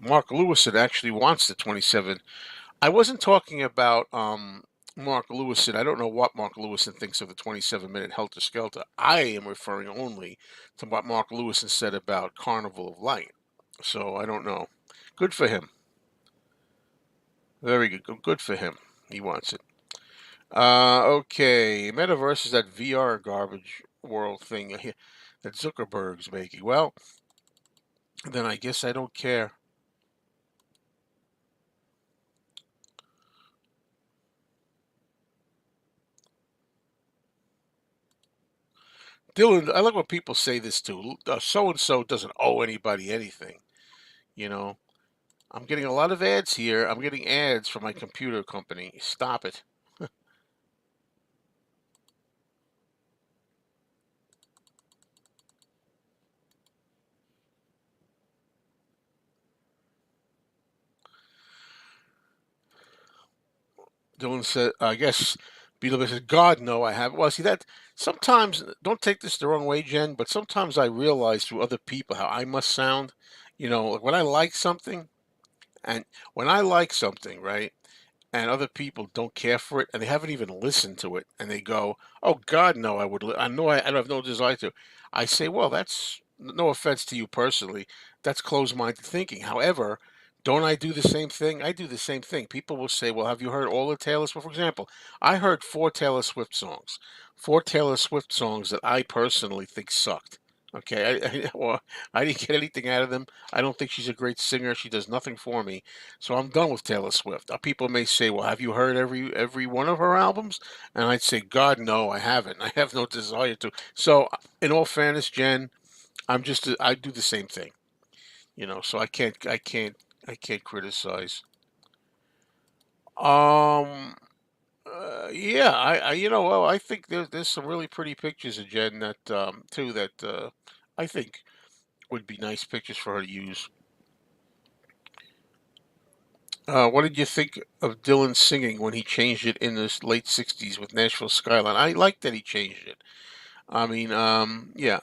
Mark Lewison actually wants the 27. I wasn't talking about Mark Lewison. I don't know what Mark Lewison thinks of the 27-minute Helter Skelter. I am referring only to what Mark Lewison said about Carnival of Light. So I don't know. Good for him. Very good. Good for him. He wants it. Okay. Metaverse is that VR garbage world thing that Zuckerberg's making. Well, then I guess I don't care. Dylan, I like when people say this too. So and so doesn't owe anybody anything. You know, I'm getting a lot of ads here. I'm getting ads from my computer company. Stop it. Dylan said, I guess Beetlejuice said, God, no, I haven't. Well, see, that sometimes, don't take this the wrong way, Jen, but sometimes I realize through other people how I must sound. Like when I like something, and when I like something, right? And other people don't care for it and they haven't even listened to it and they go, "Oh God, no, I know I have no desire to." I say, "Well, that's no offense to you personally. That's closed-minded thinking. However, don't I do the same thing? I do the same thing. People will say, "Well, have you heard all the Taylor Swift?" For example, I heard four Taylor Swift songs that I personally think sucked. Okay, well, I didn't get anything out of them. I don't think she's a great singer. She does nothing for me. So I'm done with Taylor Swift. People may say, "Well, have you heard every one of her albums?" And I'd say, "God, no, I haven't. I have no desire to." So, in all fairness, Jen, I do the same thing. So I can't criticize. Um, yeah, well, I think there's some really pretty pictures of Jen that too that I think would be nice pictures for her to use. What did you think of Dylan singing when he changed it in the late '60s with Nashville Skyline? I like that he changed it. I mean, yeah,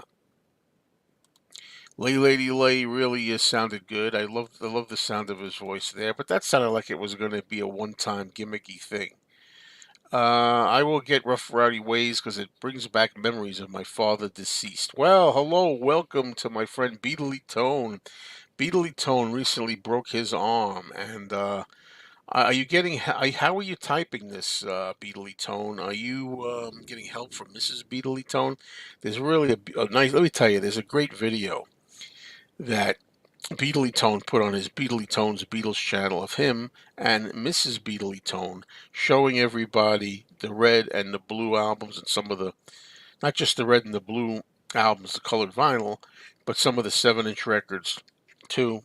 Lay Lady Lay really sounded good. I love the sound of his voice there, but that sounded like it was going to be a one-time gimmicky thing. I will get Rough Rowdy Ways because it brings back memories of my father deceased. Well, hello, welcome to my friend Beatly Tone. Beatly Tone recently broke his arm, and are you getting? How are you typing this, Beatly Tone? Are you getting help from Mrs. Beatly Tone? There's really a nice. Let me tell you, there's a great video that Beatly Tone put on his Beatly Tone's Beatles channel of him and Mrs. Beatly Tone showing everybody the red and the blue albums and some of the, not just the red and the blue albums, the colored vinyl, but some of the 7-inch records too.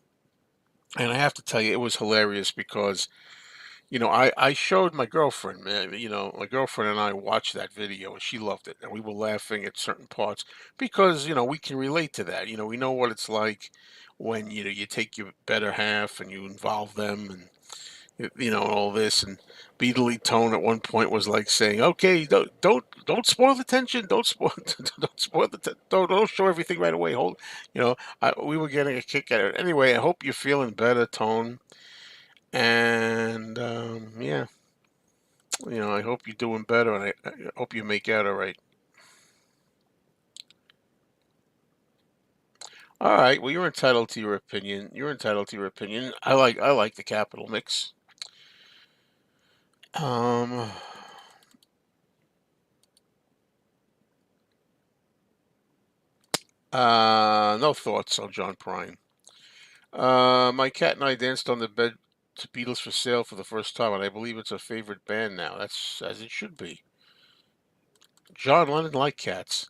And I have to tell you, it was hilarious because I showed my girlfriend, my girlfriend and I watched that video and she loved it. And we were laughing at certain parts because, we can relate to that. We know what it's like when, you take your better half and you involve them all this. And Beatly Tone at one point was like saying, "Okay, don't spoil the tension. Don't spoil don't spoil don't show everything right away. Hold, we were getting a kick at it. Anyway, I hope you're feeling better, Tone, and yeah, I hope you're doing better, and I hope you make out all right. All right. Well, you're entitled to your opinion. You're entitled to your opinion. I like the capital mix. Um, no thoughts on John Prine. My cat and I danced on the bed to Beatles for Sale for the first time, and I believe it's a favorite band now. That's as it should be. John Lennon liked cats.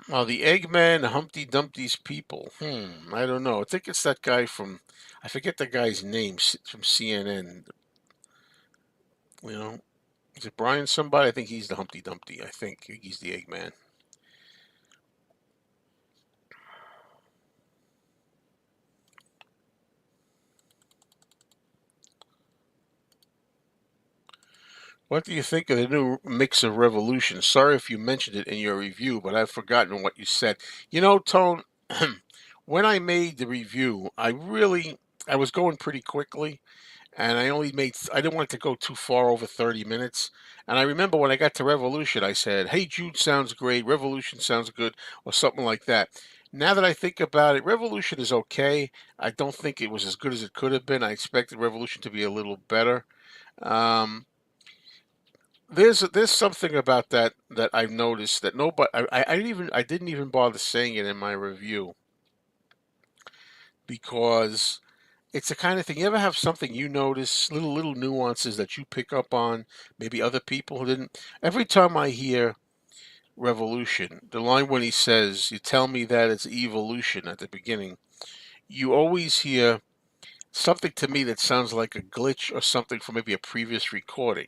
The Eggman, Humpty Dumpty's people. I don't know. I think it's that guy I forget the guy's name from CNN. You know, is it Brian somebody? I think he's the Humpty Dumpty. I think he's the Eggman. What do you think of the new mix of Revolution? Sorry if you mentioned it in your review, but I've forgotten what you said. Tone, when I made the review, I was going pretty quickly, and I didn't want it to go too far over 30 minutes. And I remember when I got to Revolution, I said, "Hey Jude sounds great, Revolution sounds good," or something like that. Now that I think about it, Revolution is okay. I don't think it was as good as it could have been. I expected Revolution to be a little better. Um, there's something about that I've noticed that nobody I didn't even bother saying it in my review because it's the kind of thing you ever have something you notice little nuances that you pick up on maybe other people didn't. Every time I hear Revolution, the line when he says, "You tell me that it's evolution" at the beginning, you always hear something to me that sounds like a glitch or something from maybe a previous recording.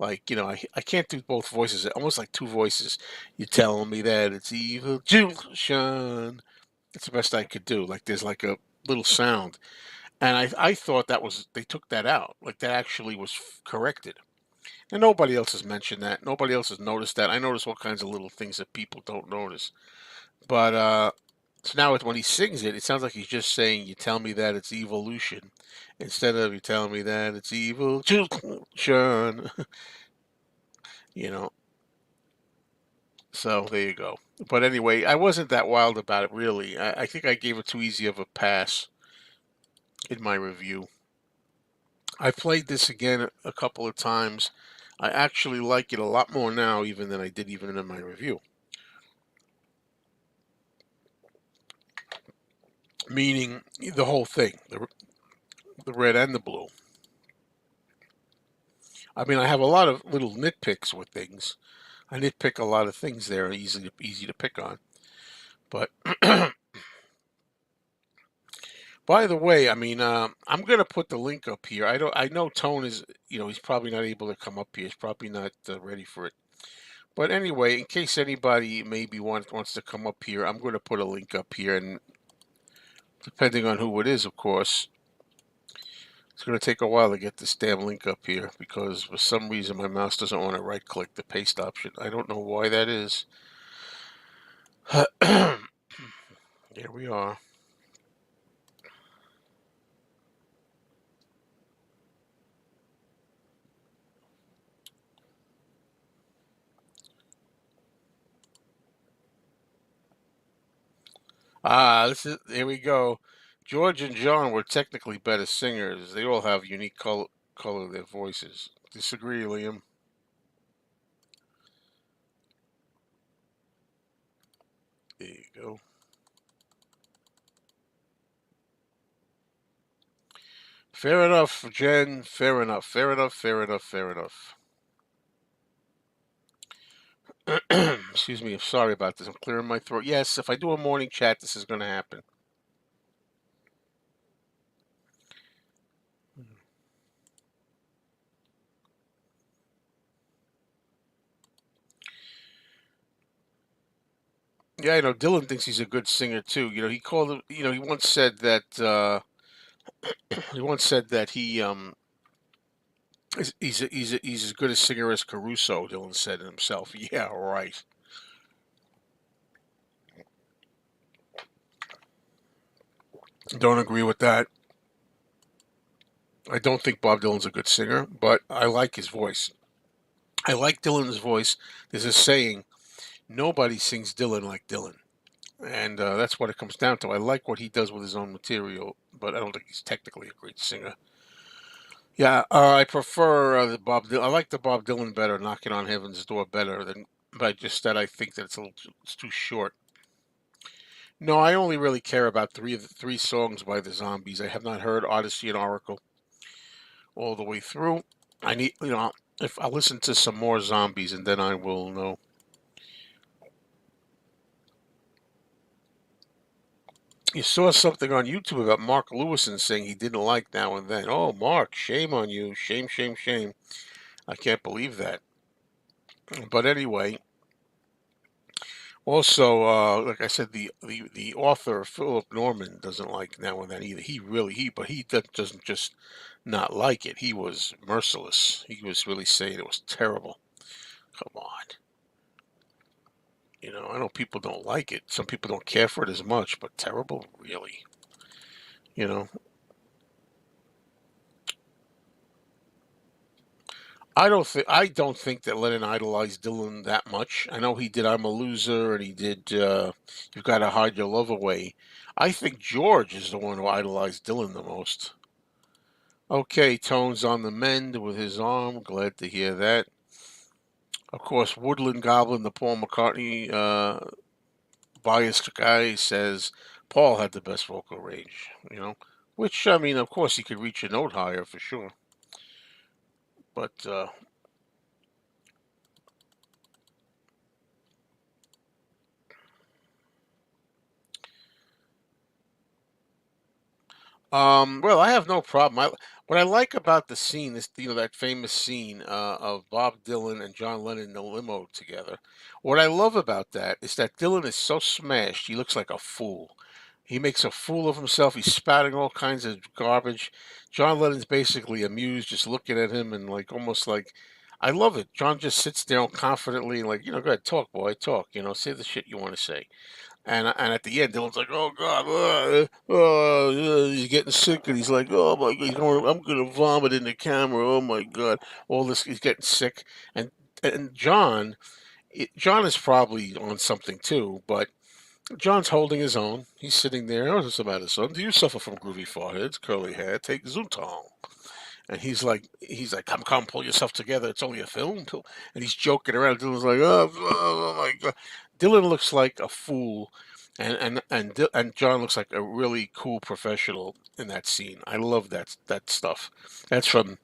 Like, I can't do both voices, almost like two voices. You're telling me that it's evil, Sean. It's the best I could do. Like, there's like a little sound. And I thought they took that out. Like, that actually was corrected. And nobody else has mentioned that. Nobody else has noticed that. I notice all kinds of little things that people don't notice. But so now when he sings it, it sounds like he's just saying, "You tell me that it's evolution," instead of "You tell me that it's evolution." you know. So there you go. But anyway, I wasn't that wild about it really. I think I gave it too easy of a pass in my review. I played this again a couple of times. I actually like it a lot more now, even than I did even in my review. Meaning the whole thing, the red and the blue. I mean, I have a lot of little nitpicks with things. I nitpick a lot of things there, easy to pick on. But by the way, I mean, I'm gonna put the link up here. I know Tone is, he's probably not able to come up here. He's probably not ready for it. But anyway, in case anybody maybe wants to come up here, I'm gonna put a link up here, and depending on who it is, of course, it's gonna take a while to get this damn link up here because for some reason my mouse doesn't want to right-click the paste option. I don't know why that is. Here we are. Here we go. George and John were technically better singers. They all have unique color of their voices. Disagree, Liam? There you go. Fair enough, Jen. Fair enough. Fair enough. Fair enough. Fair enough. Excuse me. I'm sorry about this. I'm clearing my throat. Yes, if I do a morning chat, this is going to happen. Yeah, Dylan thinks he's a good singer too. He called him. He once said that. He once said that he's as good a singer as Caruso. Dylan said himself. Yeah, right. Don't agree with that. I don't think Bob Dylan's a good singer, but I like his voice. I like Dylan's voice. There's a saying: nobody sings Dylan like Dylan. And that's what it comes down to. I like what he does with his own material, but I don't think he's technically a great singer. Yeah, I prefer the Bob. I like the Bob Dylan better, "Knocking on Heaven's Door" better than, but just that I think that it's too short. No, I only really care about three of the three songs by the Zombies. I have not heard Odyssey and Oracle all the way through. I need, if I listen to some more Zombies, and then I will know. You saw something on YouTube about Mark Lewison saying he didn't like Now and Then. Oh, Mark, shame on you. Shame, shame, shame. I can't believe that. But anyway, also, like I said, the author Philip Norman doesn't like Now and Then either. But he doesn't just not like it. He was merciless. He was really saying it was terrible. Come on. I know people don't like it. Some people don't care for it as much, but terrible, really. You know, I don't think that Lennon idolized Dylan that much. I know he did "I'm a Loser" and he did "You've Got to Hide Your Love Away." I think George is the one who idolized Dylan the most. Okay, Tone's on the mend with his arm. Glad to hear that. Of course, Woodland Goblin, the Paul McCartney biased guy, says Paul had the best vocal range. Which I mean, of course, he could reach a note higher for sure. But well, I have no problem. What I like about the scene is, that famous scene of Bob Dylan and John Lennon in the limo together. What I love about that is that Dylan is so smashed, he looks like a fool. He makes a fool of himself. He's spouting all kinds of garbage. John Lennon's basically amused, just looking at him and like almost like, I love it. John just sits there confidently, like, go ahead, talk, boy, talk. Say the shit you want to say. And at the end, Dylan's like, "Oh God, he's getting sick," and he's like, "Oh my God, I'm gonna vomit in the camera. Oh my God, all this, he's getting sick." And John is probably on something too, but John's holding his own. He's sitting there. "Oh, what's the matter, son? Do you suffer from groovy foreheads, curly hair? Take Zutong." And he's like, come, pull yourself together. It's only a film. And he's joking around. Dylan's like, oh my God. Dylan looks like a fool, and John looks like a really cool professional in that scene. I love that stuff. That's from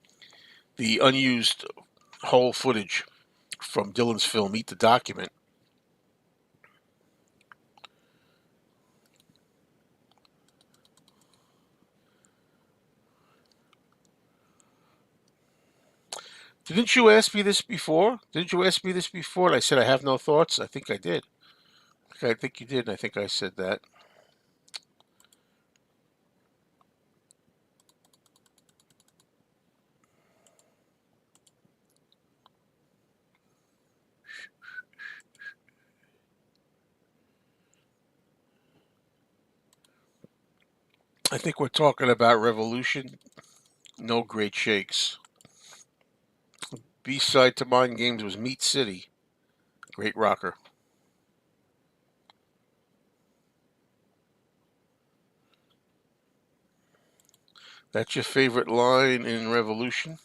the unused whole footage from Dylan's film Meet the Document. Didn't you ask me this before? Didn't you ask me this before? And I said I have no thoughts. I think I did. I think you did. And I think I said that. I think we're talking about Revolution. No great shakes. B side to Mind Games was Meat City. Great rocker. That's your favorite line in Revolution?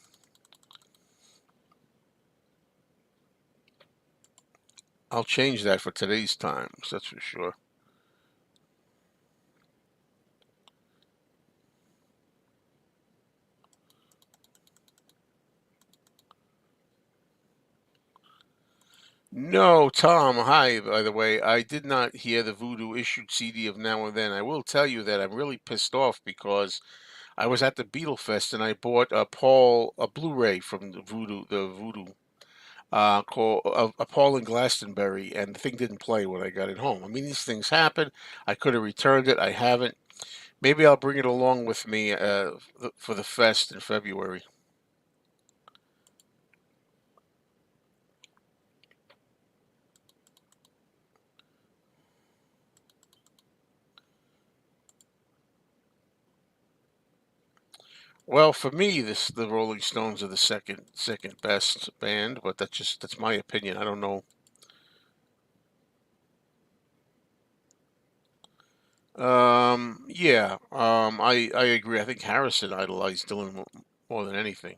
I'll change that for today's times, that's for sure. No, Tom, hi, by the way. I did not hear the Voodoo issued CD of Now and Then. I will tell you that I'm really pissed off because I was at the Beatle Fest and I bought a Blu-ray from the Voodoo, called a Paul and Glastonbury, and the thing didn't play when I got it home. I mean, these things happen. I could have returned it. I haven't. Maybe I'll bring it along with me for the fest in February. Well, for me, the Rolling Stones are the second best band, but that's my opinion. I don't know. Yeah, I agree. I think Harrison idolized Dylan more than anything.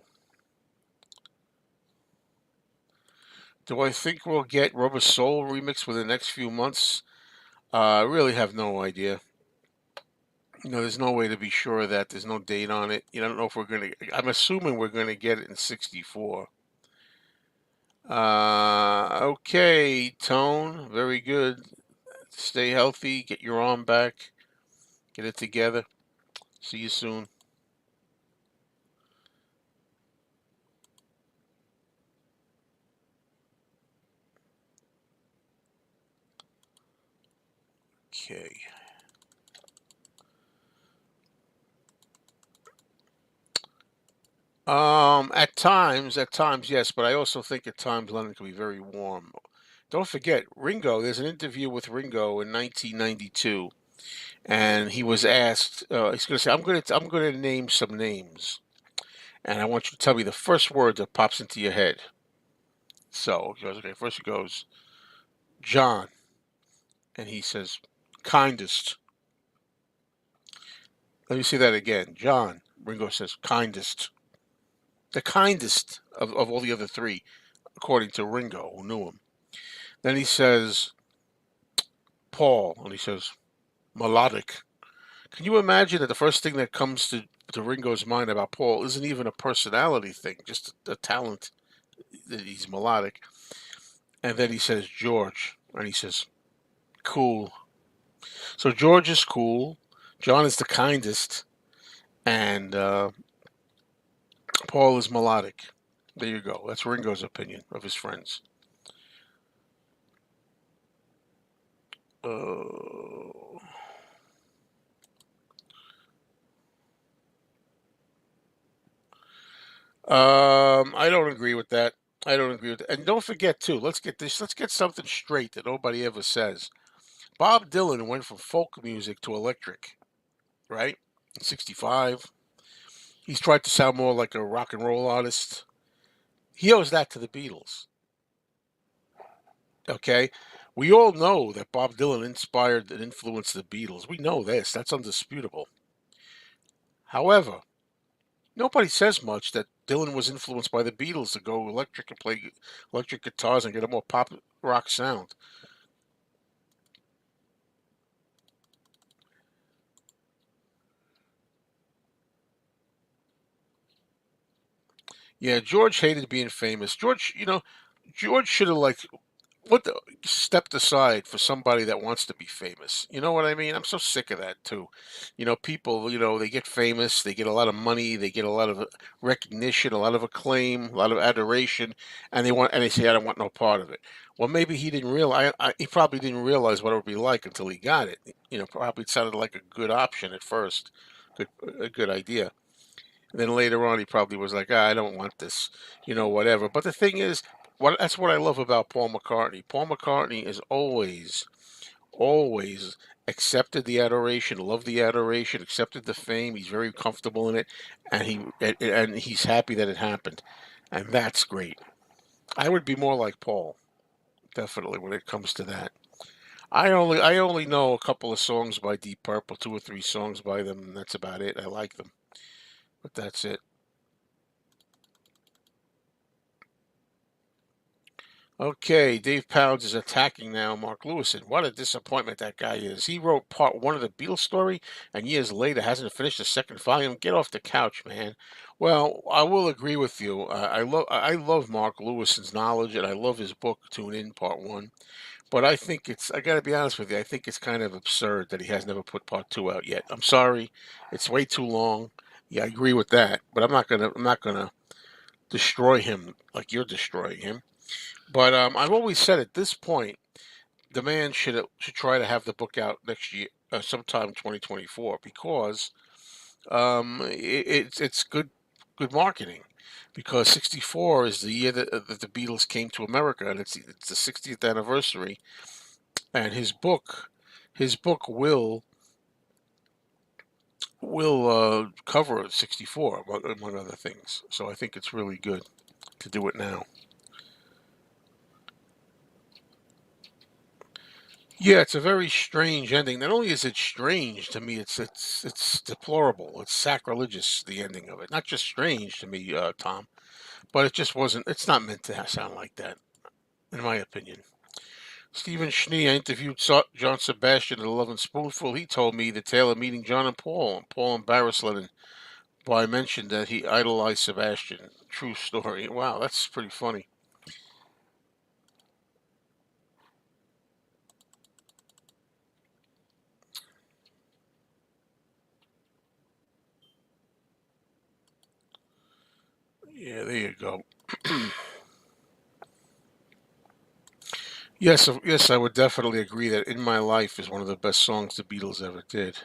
Do I think we'll get Rubber Soul remix within the next few months? I really have no idea. There's no way to be sure of that. There's no date on it. I don't know if we're gonna. I'm assuming we're gonna get it in '64. Okay, Tone. Very good. Stay healthy. Get your arm back. Get it together. See you soon. Okay. At times, yes, but I also think at times Lennon can be very warm. Don't forget, Ringo. There's an interview with Ringo in 1992, and he was asked. He's going to say, I'm going to name some names, and I want you to tell me the first word that pops into your head." So he goes, "Okay." First he goes, "John," and he says, "Kindest." Let me see that again. "John." Ringo says, "Kindest." The kindest of all the other three, according to Ringo, who knew him. Then he says, "Paul," and he says, "Melodic." Can you imagine that the first thing that comes to Ringo's mind about Paul isn't even a personality thing, just a talent that he's melodic? And then he says, "George," and he says, "Cool." So George is cool, John is the kindest, and Paul is melodic. There you go. That's Ringo's opinion of his friends. Uh, I don't agree with that. I don't agree with that. And don't forget too. Let's get this. Let's get something straight that nobody ever says. Bob Dylan went from folk music to electric, right? In '65, he's tried to sound more like a rock and roll artist. He owes that to the Beatles. Okay, we all know that Bob Dylan inspired and influenced the Beatles. We know this. That's undisputable. However, nobody says much that Dylan was influenced by the Beatles to go electric and play electric guitars and get a more pop rock sound. Yeah, George hated being famous. George should have what the, stepped aside for somebody that wants to be famous. You know what I mean? I'm so sick of that too. People, they get famous, they get a lot of money, they get a lot of recognition, a lot of acclaim, a lot of adoration, and they say, "I don't want no part of it." Well, maybe he didn't realize. He probably didn't realize what it would be like until he got it. Probably it sounded like a good option at first, a good idea. And then later on, he probably was like, "I don't want this," whatever. But the thing is, that's what I love about Paul McCartney. Paul McCartney is always accepted the adoration, loved the adoration, accepted the fame. He's very comfortable in it, and he's happy that it happened, and that's great. I would be more like Paul, definitely, when it comes to that. I only know a couple of songs by Deep Purple, two or three songs by them, and that's about it. I like them, but that's it. Okay, Dave Pounds is attacking now Mark Lewison. What a disappointment that guy is. He wrote part one of the Beatles story and years later hasn't finished the second volume. Get off the couch, man. Well, I will agree with you. I love Mark Lewison's knowledge and I love his book Tune In Part One. But I got to be honest with you, I think it's kind of absurd that he has never put part two out yet. I'm sorry, it's way too long. Yeah, I agree with that, but I'm not gonna destroy him like you're destroying him. But I've always said at this point, the man should try to have the book out next year, sometime 2024 because it's good marketing because 64 is the year that the Beatles came to America, and it's the 60th anniversary. And his book will cover 64 among other things. So I think it's really good to do it now. Yeah, it's a very strange ending. Not only is it strange to me, it's deplorable. It's sacrilegious, the ending of it. Not just strange to me, Tom, but it just wasn't. It's not meant to sound like that, in my opinion. Stephen Schnee, I interviewed John Sebastian at 11 Spoonful. He told me the tale of meeting John and Paul. And Paul embarrassed Lennon by mentioning that he idolized Sebastian. True story. Wow, that's pretty funny. Yeah, there you go. Yes, I would definitely agree that "In My Life" is one of the best songs the Beatles ever did.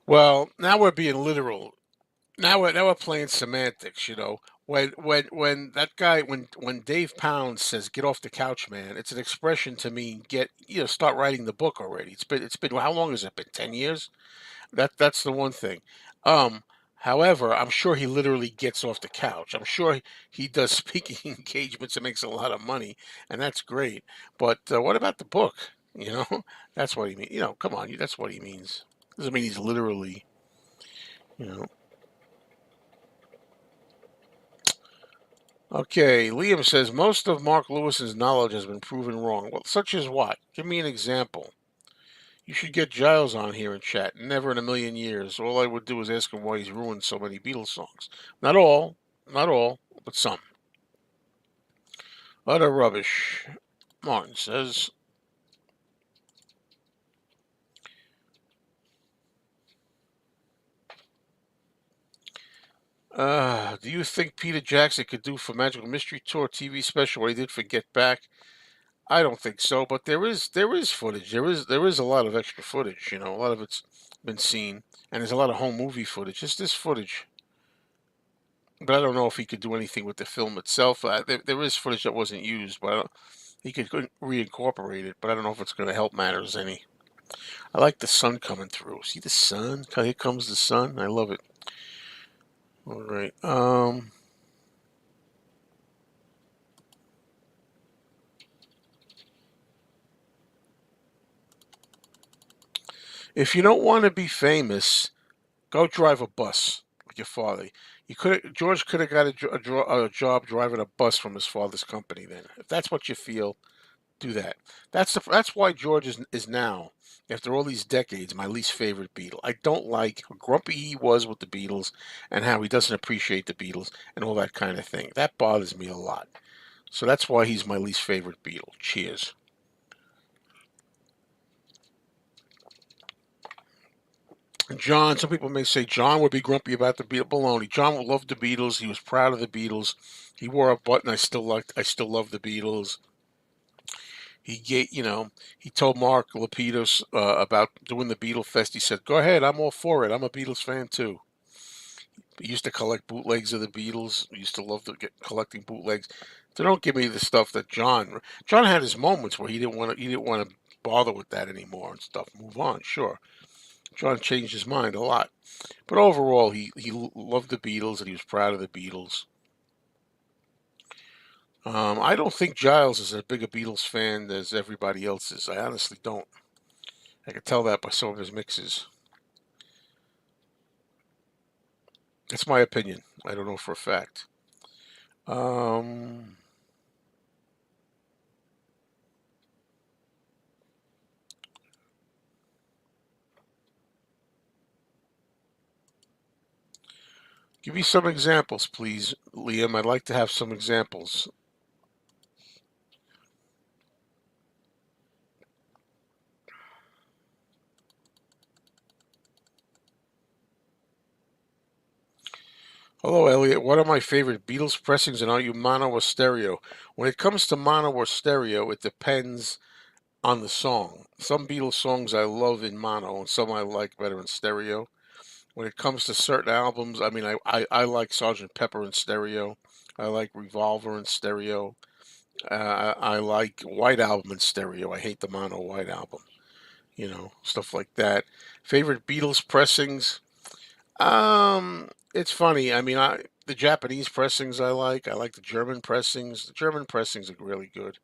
Well, now we're being literal. Now we're playing semantics. When that guy when Dave Pound says "get off the couch, man," it's an expression to mean start writing the book already. It's been how long has it been? 10 years. That's the one thing. Um, However, I'm sure he literally gets off the couch. I'm sure he does speaking engagements and makes a lot of money, and that's great. But what about the book? You know, that's what he means. Come on, that's what he means. Doesn't mean he's literally. You know. Okay, Liam says most of Mark Lewis's knowledge has been proven wrong. Well, such as what? Give me an example. You should get Giles on here and chat. Never in a million years. All I would do is ask him why he's ruined so many Beatles songs. Not all, but some. Utter rubbish. Martin says, do you think Peter Jackson could do for Magical Mystery Tour TV special what he did for Get Back? I don't think so, but there is footage. There is a lot of extra footage. A lot of it's been seen, and there's a lot of home movie footage. Just this footage, but I don't know if he could do anything with the film itself. There is footage that wasn't used, but he could reincorporate it. But I don't know if it's going to help matters any. I like the sun coming through. See the sun? Here comes the sun. I love it. All right. If you don't want to be famous, go drive a bus like your father. George could have got a job driving a bus from his father's company. Then, if that's what you feel, do that. That's why George is now, after all these decades, my least favorite Beatle. I don't like how grumpy he was with the Beatles and how he doesn't appreciate the Beatles and all that kind of thing. That bothers me a lot. So that's why he's my least favorite Beatle. Cheers. John, some people may say John would be grumpy about the Beatles. Baloney. John loved the Beatles. He was proud of the Beatles. He wore a button. I still love the Beatles. He told Mark Lapidus about doing the Beatle Fest. He said, "Go ahead, I'm all for it. I'm a Beatles fan too." He used to collect bootlegs of the Beatles. He used to love collecting bootlegs. So don't give me the stuff that John had his moments where he didn't want to bother with that anymore and stuff. Move on, sure. John changed his mind a lot, but overall, he loved the Beatles and he was proud of the Beatles. I don't think Giles is as big a Beatles fan as everybody else is. I honestly don't. I can tell that by some of his mixes. That's my opinion. I don't know for a fact. Um, Give me some examples, please, Liam. I'd like to have some examples. Hello, Elliot. What are my favorite Beatles pressings, and are you mono or stereo? When it comes to mono or stereo, it depends on the song. Some Beatles songs I love in mono, and some I like better in stereo. When it comes to certain albums, I mean, I like Sergeant Pepper in stereo. I like Revolver in stereo. I like White Album in stereo. I hate the mono White Album. Stuff like that. Favorite Beatles pressings? It's funny. I mean, the Japanese pressings I like. I like the German pressings. The German pressings are really good.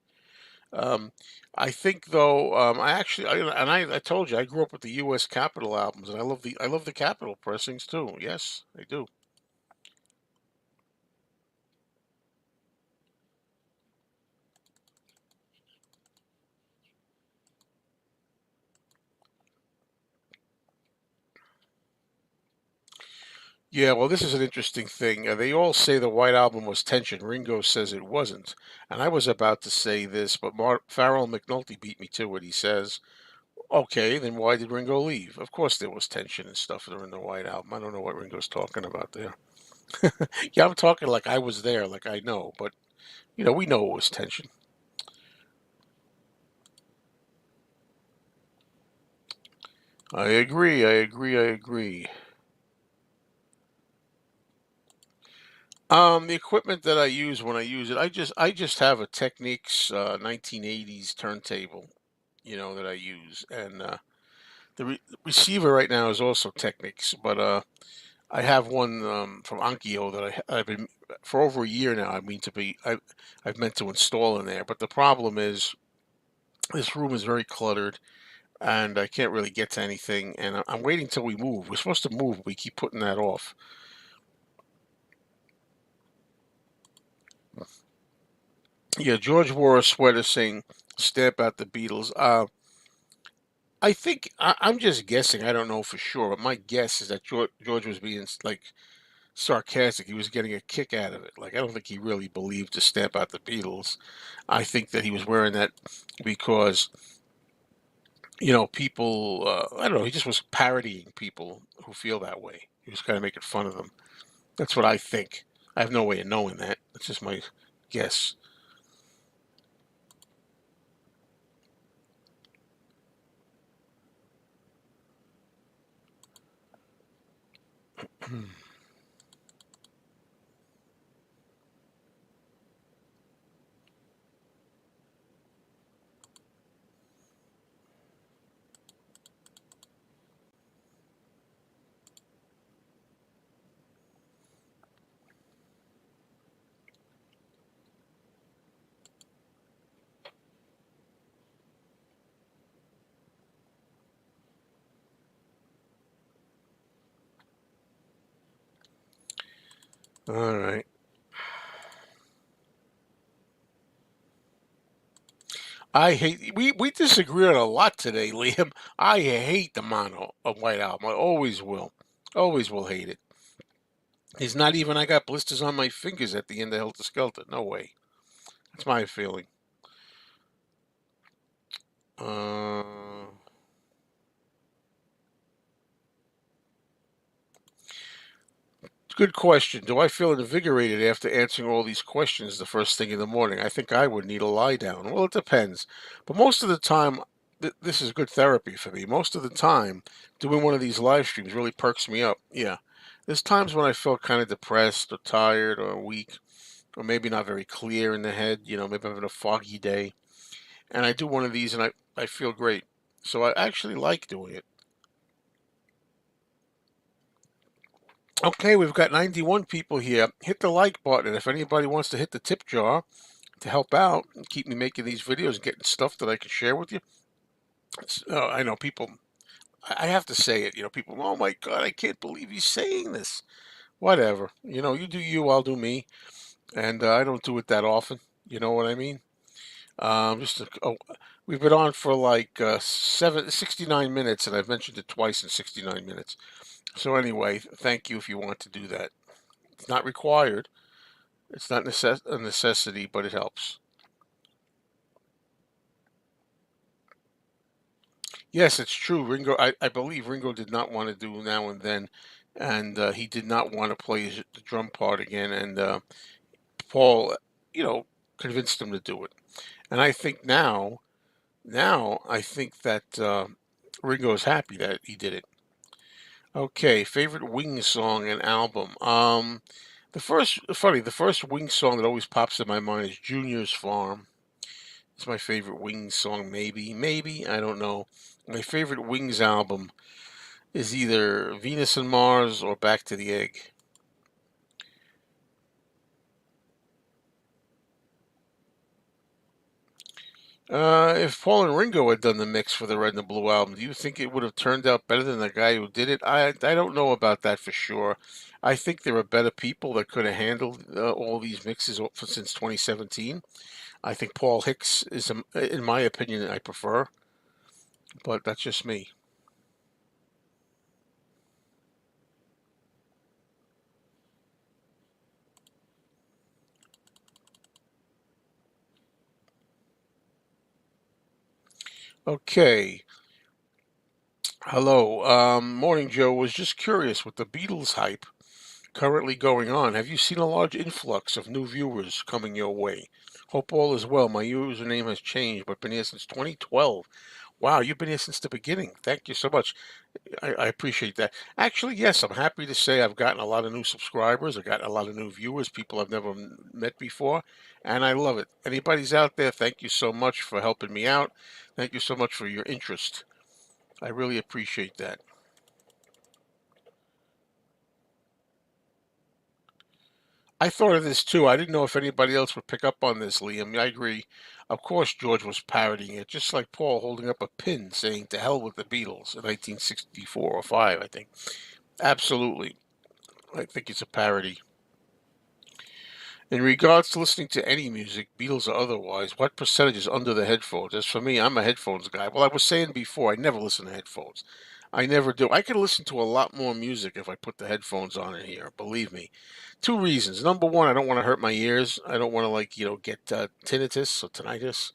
Um, I think though, I actually, I told you I grew up with the U.S. Capitol albums, and I love the Capitol pressings too. Yes, I do. Yeah, well, this is an interesting thing. They all say the White Album was tension. Ringo says it wasn't, and I was about to say this, but Farrell McNulty beat me to it. He says, "Okay, then why did Ringo leave? Of course there was tension and stuff during the White Album. I don't know what Ringo's talking about there." Yeah, I'm talking like I was there, like I know, but we know it was tension. I agree. I agree. I agree. The equipment that I use when I use it, I just have a Technics 1980s turntable, that I use, and receiver right now is also Technics, but I have one from Onkyo that I've been for over a year now. I've meant to install in there, but the problem is this room is very cluttered, and I can't really get to anything. And I'm waiting till we move. We're supposed to move, but we keep putting that off. Yeah, George wore a sweater saying "Stamp out the Beatles." I think I'm just guessing. I don't know for sure, but my guess is that George was being like sarcastic. He was getting a kick out of it. Like I don't think he really believed to stamp out the Beatles. I think that he was wearing that because people. I don't know. He just was parodying people who feel that way. He was kind of making fun of them. That's what I think. I have no way of knowing that. That's just my guess. All right. I hate we disagree on a lot today, Liam. I hate the mono of White Album. I always will. Always will hate it. He's not even I got blisters on my fingers at the end of Helter Skelter. No way. That's my feeling. Uh, Good question. Do I feel invigorated after answering all these questions the first thing in the morning? I think I would need a lie down. Well, it depends. But most of the time, this is good therapy for me. Most of the time, doing one of these live streams really perks me up. Yeah. There's times when I felt kind of depressed or tired or weak or maybe not very clear in the head. Maybe I'm having a foggy day. And I do one of these and I feel great. So I actually like doing it. Okay, we've got 91 people here. Hit the like button. If anybody wants to hit the tip jar to help out and keep me making these videos and getting stuff that I can share with you. I know people, I have to say it, people, oh my God, I can't believe he's saying this. Whatever. You do you, I'll do me. And I don't do it that often. You know what I mean? We've been on for like 69 minutes, and I've mentioned it twice in 69 minutes. So anyway, thank you if you want to do that. It's not required. It's not a necessity, but it helps. Yes, it's true. Ringo, I believe Ringo did not want to do Now and Then, and he did not want to play the drum part again. And Paul, you know, convinced him to do it. And I think now I think that Ringo is happy that he did it. Okay, favorite Wings song and album. The first Wings song that always pops in my mind is Junior's Farm. It's my favorite Wings song, maybe, I don't know. My favorite Wings album is either Venus and Mars or Back to the Egg. If Paul and Ringo had done the mix for the Red and the Blue album, do you think it would have turned out better than the guy who did it? I don't know about that for sure. I think there are better people that could have handled all these mixes since 2017. I think Paul Hicks is, in my opinion, I prefer, but that's just me. Okay. Hello. Morning, Joe. Was just curious with the Beatles hype currently going on. Have you seen a large influx of new viewers coming your way? Hope all is well. My username has changed, but been here since 2012. Wow, you've been here since the beginning. Thank you so much. I appreciate that. Actually, yes, I'm happy to say I've gotten a lot of new subscribers. I've gotten a lot of new viewers, people I've never met before, and I love it. Anybody's out there, thank you so much for helping me out. Thank you so much for your interest. I really appreciate that. I thought of this too. I didn't know if anybody else would pick up on this, Liam. I agree. Of course, George was parodying it, just like Paul holding up a pin saying "To hell with the Beatles" in 1964 or five, I think. Absolutely, I think it's a parody. In regards to listening to any music, Beatles or otherwise, what percentage is under the headphones? As for me, I'm a headphones guy. Well, I was saying before, I never listen to headphones. I never do. I can listen to a lot more music if I put the headphones on in here, believe me. Two reasons. Number one, I don't want to hurt my ears. I don't want to, like, get tinnitus or tinnitus,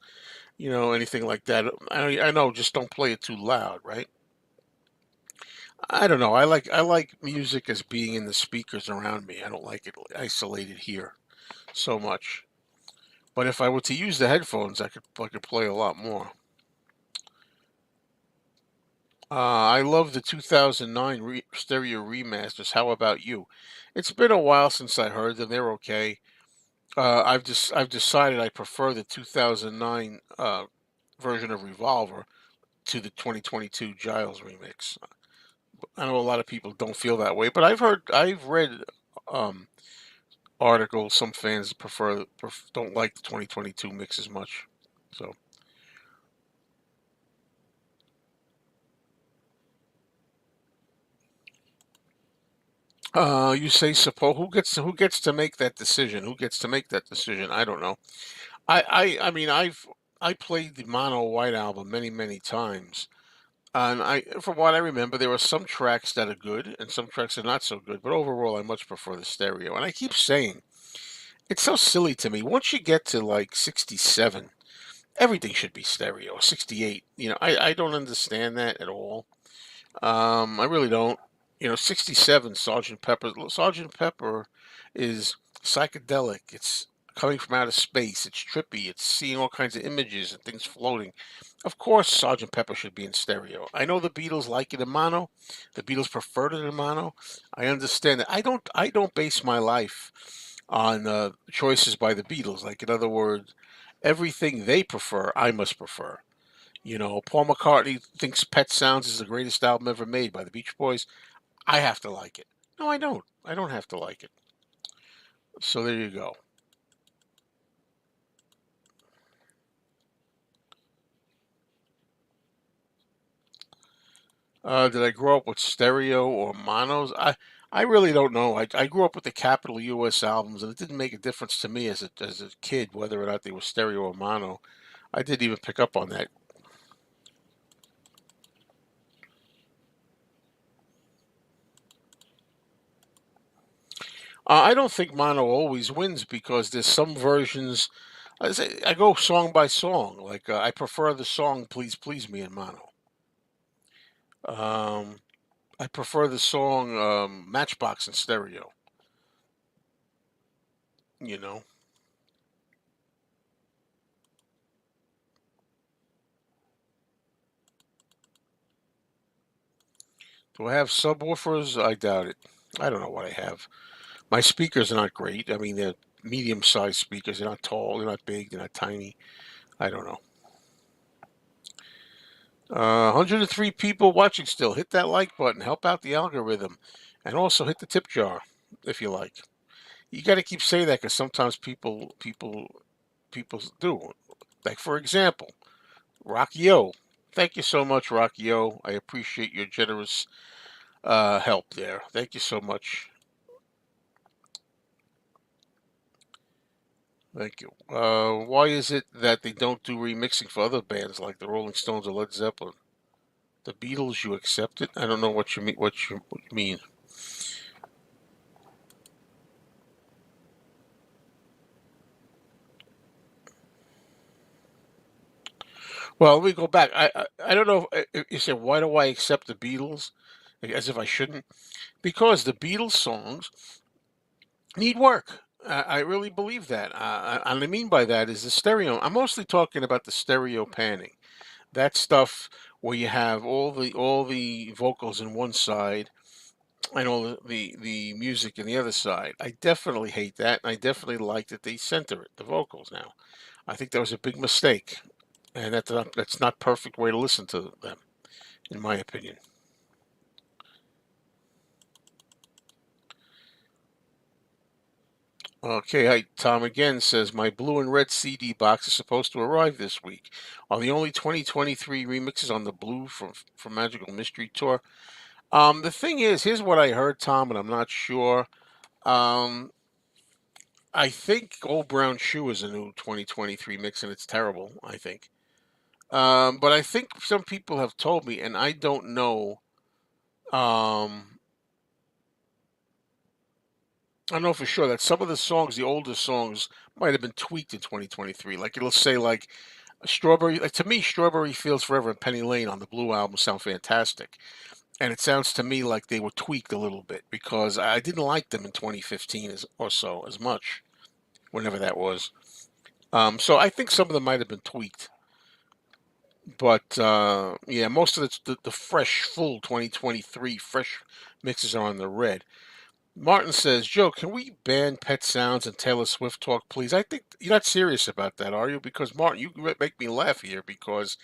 anything like that. I know, just don't play it too loud, right? I don't know. I like music as being in the speakers around me. I don't like it isolated here so much. But if I were to use the headphones, I could play a lot more. I love the 2009 stereo remasters. How about you? It's been a while since I heard them. They're okay. I've decided I prefer the 2009 version of Revolver to the 2022 Giles remix. I know a lot of people don't feel that way, but I've read um, articles. Some fans don't like the 2022 mix as much. So. You say suppose who gets to make that decision? Who gets to make that decision? I don't know. I mean I played the Mono White album many times, and from what I remember, there are some tracks that are good and some tracks are not so good. But overall, I much prefer the stereo. And I keep saying it's so silly to me. Once you get to like 67, everything should be stereo. 68, I don't understand that at all. I really don't. 67 Sergeant Pepper. Sergeant Pepper is psychedelic. It's coming from outer space. It's trippy. It's seeing all kinds of images and things floating. Of course, Sergeant Pepper should be in stereo. I know the Beatles like it in mono. The Beatles preferred it in mono. I understand that. I don't base my life on choices by the Beatles. Like in other words, everything they prefer, I must prefer. Paul McCartney thinks Pet Sounds is the greatest album ever made by the Beach Boys. I have to like it. No, I don't. I don't have to like it. So there you go. Did I grow up with stereo or monos? I really don't know. I grew up with the Capital US albums, and it didn't make a difference to me as a kid whether or not they were stereo or mono. I didn't even pick up on that. I don't think mono always wins because there's some versions. I go song by song. Like I prefer the song "Please Please Me" in mono. Um, I prefer the song "Matchbox" in stereo. You know, do I have subwoofers? I doubt it. I don't know what I have. My speakers are not great. I mean, they're medium-sized speakers. They're not tall. They're not big. They're not tiny. I don't know. 103 people watching still. Hit that like button. Help out the algorithm, and also hit the tip jar if you like. You got to keep saying that because sometimes people do. Like for example, Rocky O. Thank you so much, Rocky O. I appreciate your generous help there. Thank you so much. Thank you. Why is it that they don't do remixing for other bands like the Rolling Stones or Led Zeppelin? The Beatles, you accept it? I don't know what you mean. What you mean? Well, let me go back. I don't know if you said why do I accept the Beatles, like, as if I shouldn't, because the Beatles songs need work. I really believe that. And I mean by that is the stereo. I'm mostly talking about the stereo panning. That stuff where you have all the vocals in one side and all the music in the other side. I definitely hate that, and I definitely like that they center it, the vocals now. I think that was a big mistake, and that's not perfect way to listen to them, in my opinion. Okay, hi, Tom again says my blue and red CD box is supposed to arrive this week. Are the only 2023 remixes on the blue from Magical Mystery Tour? The thing is, here's what I heard, Tom, and I'm not sure. Um, I think Old Brown Shoe is a new 2023 mix, and it's terrible. I think. But I think some people have told me, and I don't know. Um, I don't know for sure that some of the songs, the older songs, might have been tweaked in 2023. Like it'll say like Strawberry. Like to me, Strawberry Fields Forever and Penny Lane on the Blue album sound fantastic, and it sounds to me like they were tweaked a little bit because I didn't like them in 2015 or so as much, whenever that was. So I think some of them might have been tweaked. But yeah, most of the fresh, full 2023 fresh mixes are on the red. Martin says, Joe, can we ban Pet Sounds and Taylor Swift talk, please? I think you're not serious about that, are you? Because, Martin, you make me laugh here because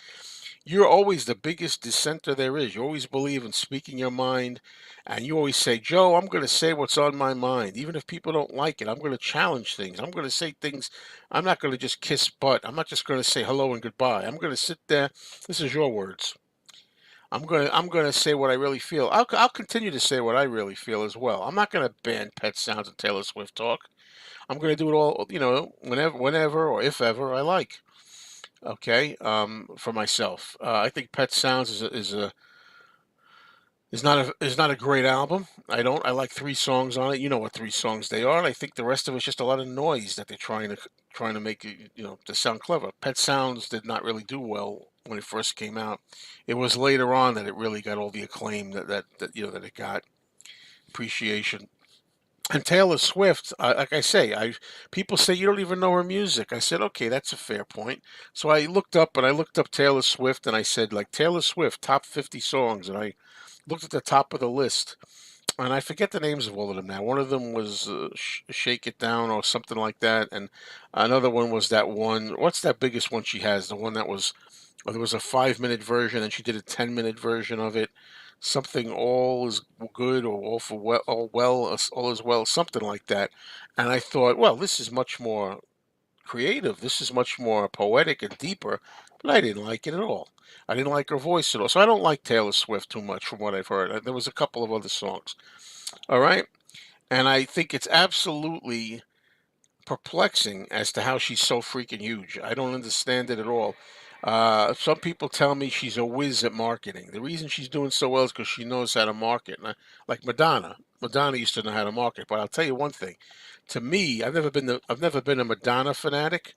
you're always the biggest dissenter there is. You always believe in speaking your mind, and you always say, Joe, I'm going to say what's on my mind. Even if people don't like it, I'm going to challenge things. I'm going to say things. I'm not going to just kiss butt. I'm not just going to say hello and goodbye. I'm going to sit there. This is your words. I'm gonna say what I really feel. I'll continue to say what I really feel as well. I'm not gonna ban Pet Sounds and Taylor Swift talk. I'm gonna do it all, whenever or if ever I like. Okay, for myself, I think Pet Sounds is not a great album. I like three songs on it. You know what three songs they are. And I think the rest of it's just a lot of noise that they're trying to make it, to sound clever. Pet Sounds did not really do well when it first came out. It was later on that it really got all the acclaim that it got, appreciation. And Taylor Swift, like I say, I people say you don't even know her music. I said, okay, that's a fair point. So I looked up Taylor Swift, and I said like Taylor Swift top 50 songs, and I looked at the top of the list, and I forget the names of all of them now. One of them was "Shake It Down" or something like that, and another one was that one. What's that biggest one she has? The one that was there was a 5 minute version, and she did a 10 minute version of it. Something all is good or all for well, all is well, something like that. And I thought, well, this is much more creative. This is much more poetic and deeper, but I didn't like it at all. I didn't like her voice at all. So I don't like Taylor Swift too much from what I've heard. There was a couple of other songs. All right. And I think it's absolutely perplexing as to how she's so freaking huge. I don't understand it at all. Some people tell me she's a whiz at marketing. The reason she's doing so well is because she knows how to market, like Madonna. Madonna used to know how to market. But I'll tell you one thing. To me, I've never been a Madonna fanatic,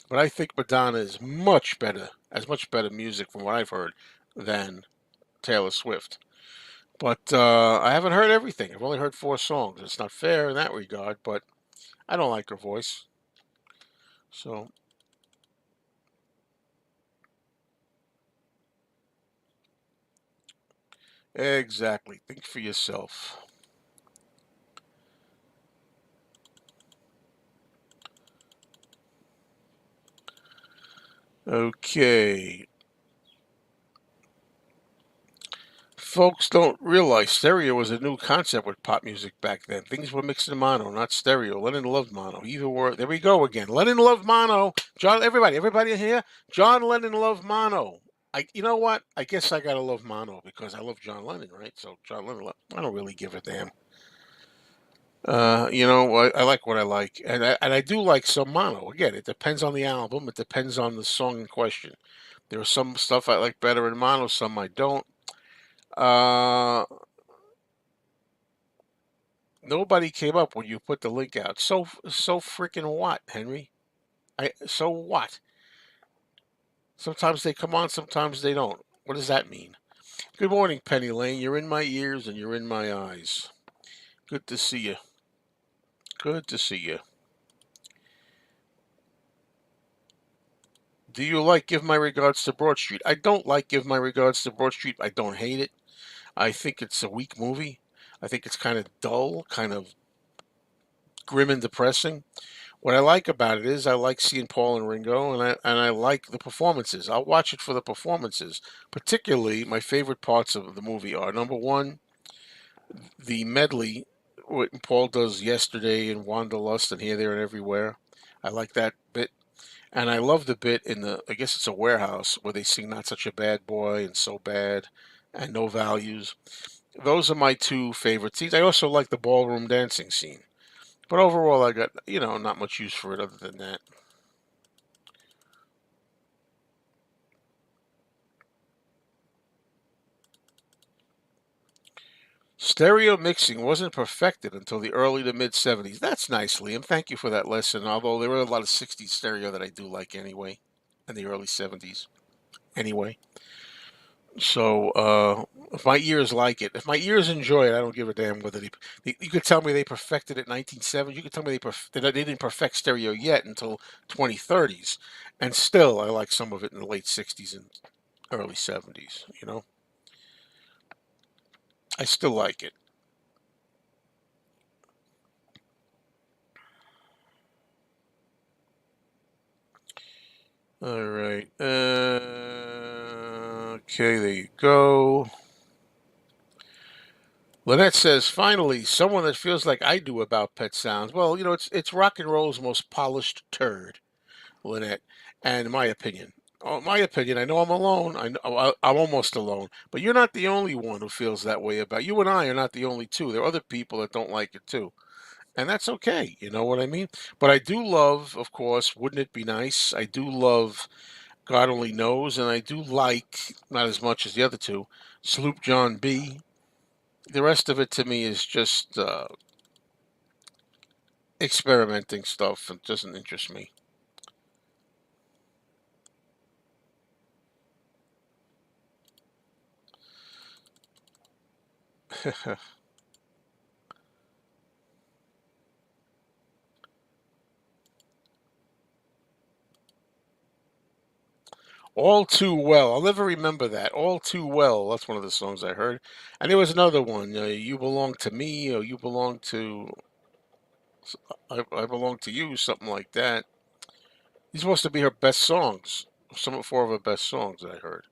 but I think Madonna is much better, has much better music from what I've heard than Taylor Swift. But I haven't heard everything. I've only heard 4 songs. It's not fair in that regard, but I don't like her voice. So, exactly. Think for yourself. Okay. Folks don't realize stereo was a new concept with pop music back then. Things were mixed in mono, not stereo. Lennon loved mono. Either were. There we go again. Lennon loved mono. John, everybody here. John Lennon loved mono. You know what? I guess I gotta love mono because I love John Lennon, right? So John Lennon. I don't really give a damn. I like what I like, and I do like some mono. Again, it depends on the album. It depends on the song in question. There are some stuff I like better in mono, some I don't. Uh, Nobody came up when you put the link out. So freaking what, Henry? So what? Sometimes they come on, sometimes they don't. What does that mean? Good morning, Penny Lane. You're in my ears and you're in my eyes. Good to see you. Good to see you. Do you like Give My Regards to Broad Street? I don't like Give My Regards to Broad Street. I don't hate it. I think it's a weak movie. I think it's kind of dull, kind of grim and depressing. What I like about it is I like seeing Paul and Ringo, and I like the performances. I'll watch it for the performances. Particularly, my favorite parts of the movie are number one, the medley what Paul does yesterday and Wanderlust and Here, There, and Everywhere. I like that bit. And I love the bit in I guess it's a warehouse where they sing Not Such a Bad Boy and So Bad and No Values. Those are my two favorite scenes. I also like the ballroom dancing scene. But overall, I got, not much use for it other than that. Stereo mixing wasn't perfected until the early to mid 70s. That's nice, Liam. Thank you for that lesson. Although there were a lot of 60s stereo that I do like anyway, in the early 70s. Anyway. So, if my ears like it, if my ears enjoy it, I don't give a damn whether you could tell me they perfected it in 1970. You could tell me that they didn't perfect stereo yet until 2030s, and still I like some of it in the late 60s and early 70s. I still like it. All right. Okay, there you go. Lynette says, finally, someone that feels like I do about pet sounds. Well, it's rock and roll's most polished turd, Lynette, and in my opinion. Oh, my opinion, I know I'm alone. I'm almost alone, but you're not the only one who feels that way about. You and I are not the only two. There are other people that don't like it too, and that's okay. You know what I mean? But I do love, of course. Wouldn't it be nice? I do love God Only Knows, and I do like not as much as the other two. Sloop John B. The rest of it to me is just experimenting stuff and doesn't interest me. All Too Well. I'll never remember that. All Too Well. That's one of the songs I heard. And there was another one. You Belong to Me, or You Belong to. I Belong to You, something like that. These supposed to be her best songs. Some four of her best songs I heard.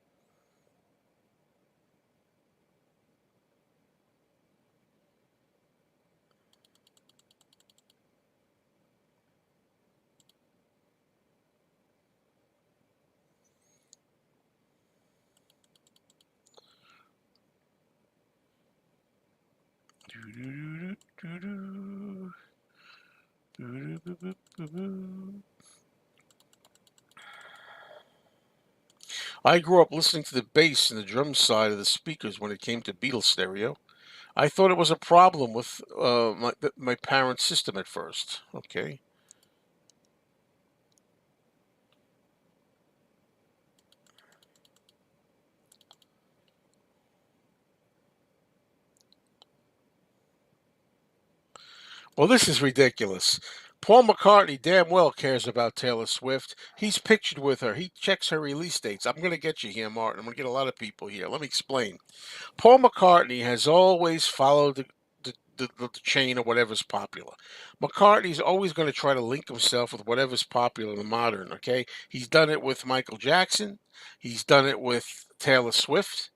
I grew up listening to the bass and the drum side of the speakers when it came to Beatles stereo. I thought it was a problem with my parents' system at first. Okay. Well, this is ridiculous. Paul McCartney damn well cares about Taylor Swift. He's pictured with her. He checks her release dates. I'm going to get you here, Martin. I'm going to get a lot of people here. Let me explain. Paul McCartney has always followed the chain of whatever's popular. McCartney's always going to try to link himself with whatever's popular in the modern, okay? He's done it with Michael Jackson. He's done it with Taylor Swift.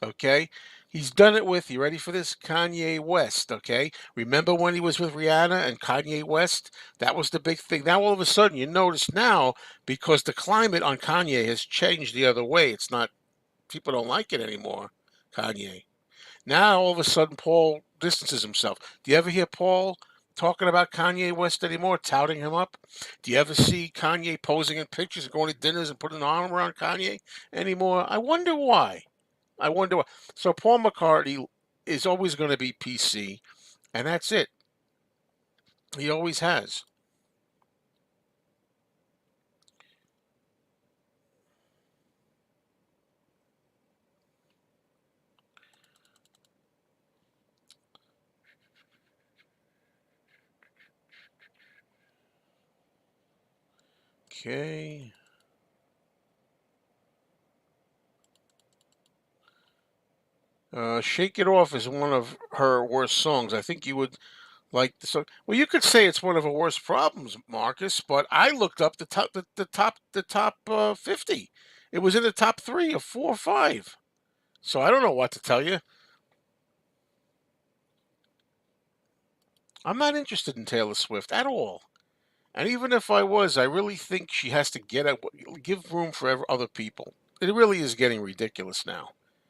Okay. He's done it with, you ready for this? Kanye West. Okay. Remember when he was with Rihanna and Kanye West? That was the big thing. Now, all of a sudden, you notice now, because the climate on Kanye has changed the other way. It's not, people don't like it anymore, Kanye. Now, all of a sudden, Paul distances himself. Do you ever hear Paul talking about Kanye West anymore, touting him up? Do you ever see Kanye posing in pictures and going to dinners and putting an arm around Kanye anymore? I wonder why. I wonder why. So Paul McCartney is always going to be PC, and that's it. He always has. Okay. Shake It Off is one of her worst songs. I think you would like the song. Well, you could say it's one of her worst problems, Marcus, but I looked up the top 50. It was in the top three of four or five. So I don't know what to tell you. I'm not interested in Taylor Swift at all. And even if I was, I really think she has to give room for other people. It really is getting ridiculous now.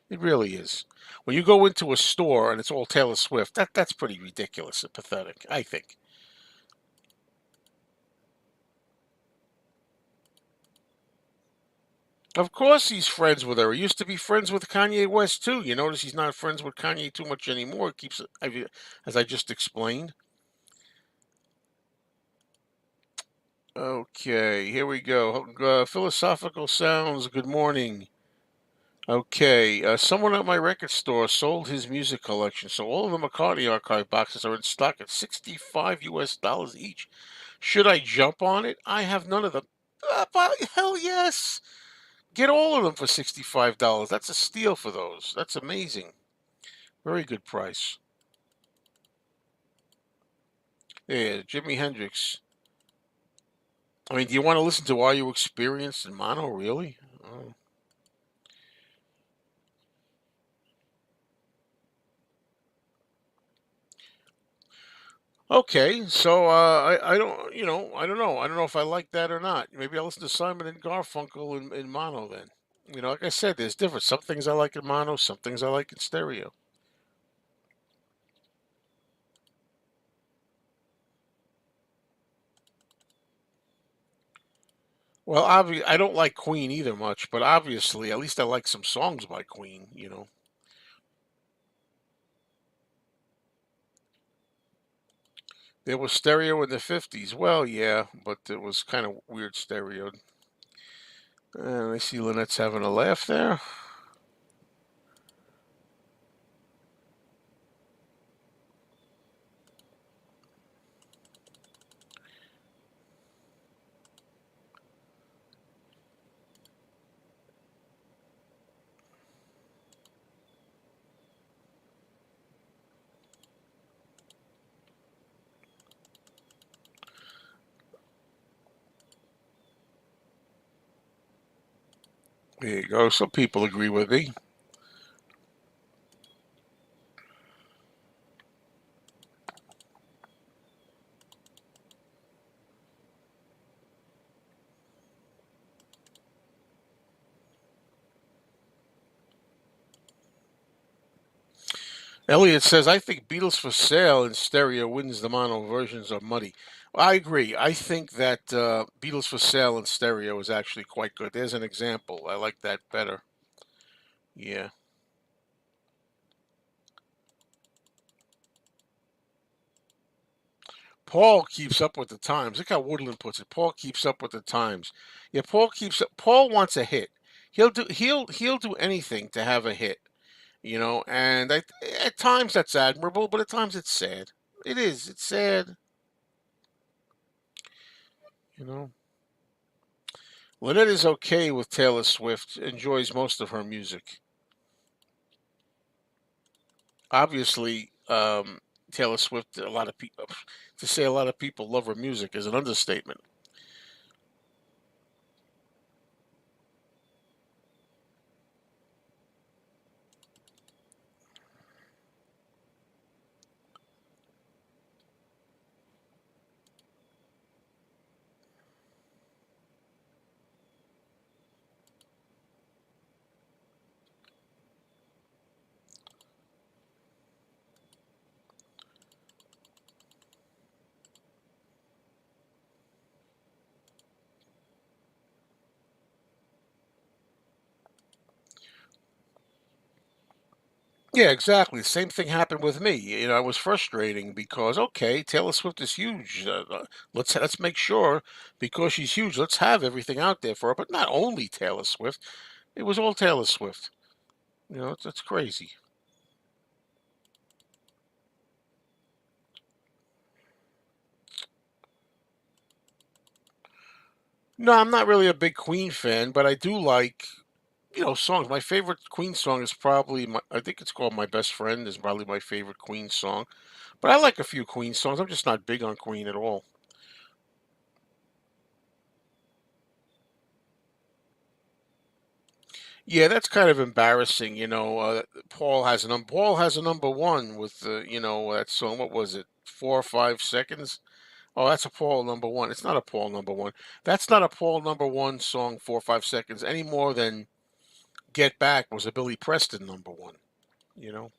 It really is. When you go into a store and it's all Taylor Swift, that's pretty ridiculous and pathetic, I think. Of course he's friends with her. He used to be friends with Kanye West too. You notice he's not friends with Kanye too much anymore. Keeps as I just explained. Okay, here we go. Philosophical Sounds. Good morning. Okay, someone at my record store sold his music collection, so all of the McCartney archive boxes are in stock at 65 US dollars each. Should I jump on it? I have none of them. Hell yes! Get all of them for $65. That's a steal for those. That's amazing. Very good price. Yeah, Jimi Hendrix. I mean, do you want to listen to Are You Experienced in mono? Really? Oh. Okay, so I don't I don't know if I like that or not. Maybe I'll listen to Simon and Garfunkel in mono then. Like I said, there's different. Some things I like in mono, some things I like in stereo. Well, I don't like Queen either much, but obviously, at least I like some songs by Queen. There was stereo in the 50s. Well, yeah, but it was kind of weird stereo. And I see Lynette's having a laugh there. There you go. Some people agree with me. Elliot says, I think Beatles for Sale in stereo wins the mono versions are muddy. I agree. I think that Beatles for Sale in stereo is actually quite good. There's an example. I like that better. Yeah. Paul keeps up with the times. Look how Woodland puts it. Paul keeps up with the times. Yeah, Paul keeps up. Paul wants a hit. He'll do anything to have a hit. And at times that's admirable, but at times it's sad. It is. It's sad. You know. Lynette is okay with Taylor Swift. Enjoys most of her music. Obviously, Taylor Swift. A lot of people to say a lot of people love her music is an understatement. Yeah, exactly. Same thing happened with me. It was frustrating because okay, Taylor Swift is huge. Let's make sure because she's huge. Let's have everything out there for her. But not only Taylor Swift. It was all Taylor Swift. It's crazy. No, I'm not really a big Queen fan, but I do like songs. My favorite Queen song is probably I think it's called "My Best Friend" is probably my favorite Queen song. But I like a few Queen songs. I'm just not big on Queen at all. Yeah, that's kind of embarrassing. Paul has a number one with that song. What was it? 4 or 5 seconds. Oh, that's a Paul number one. It's not a Paul number one. That's not a Paul number one song. 4 or 5 seconds any more than Get Back was a Billy Preston number one. You know.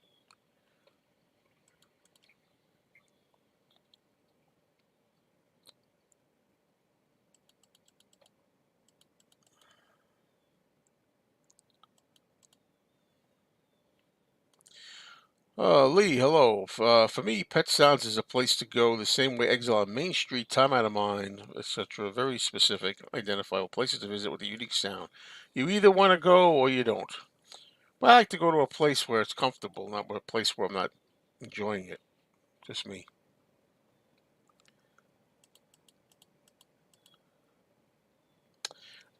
Lee, hello. For me, Pet Sounds is a place to go the same way Exile on Main Street, Time Out of Mind, etc. Very specific, identifiable places to visit with a unique sound. You either want to go or you don't. But I like to go to a place where it's comfortable, not a place where I'm not enjoying it. Just me.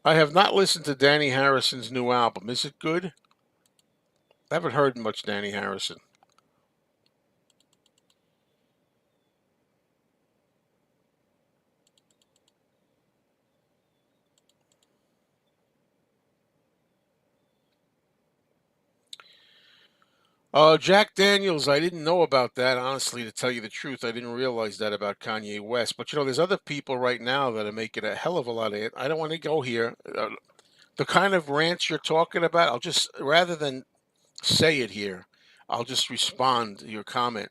I have not listened to Danny Harrison's new album. Is it good? I haven't heard much Danny Harrison. Jack Daniels, I didn't know about that, honestly, to tell you the truth. I didn't realize that about Kanye West. But there's other people right now that are making a hell of a lot of it. I don't want to go here. The kind of rants you're talking about, I'll just, rather than say it here, I'll just respond to your comment.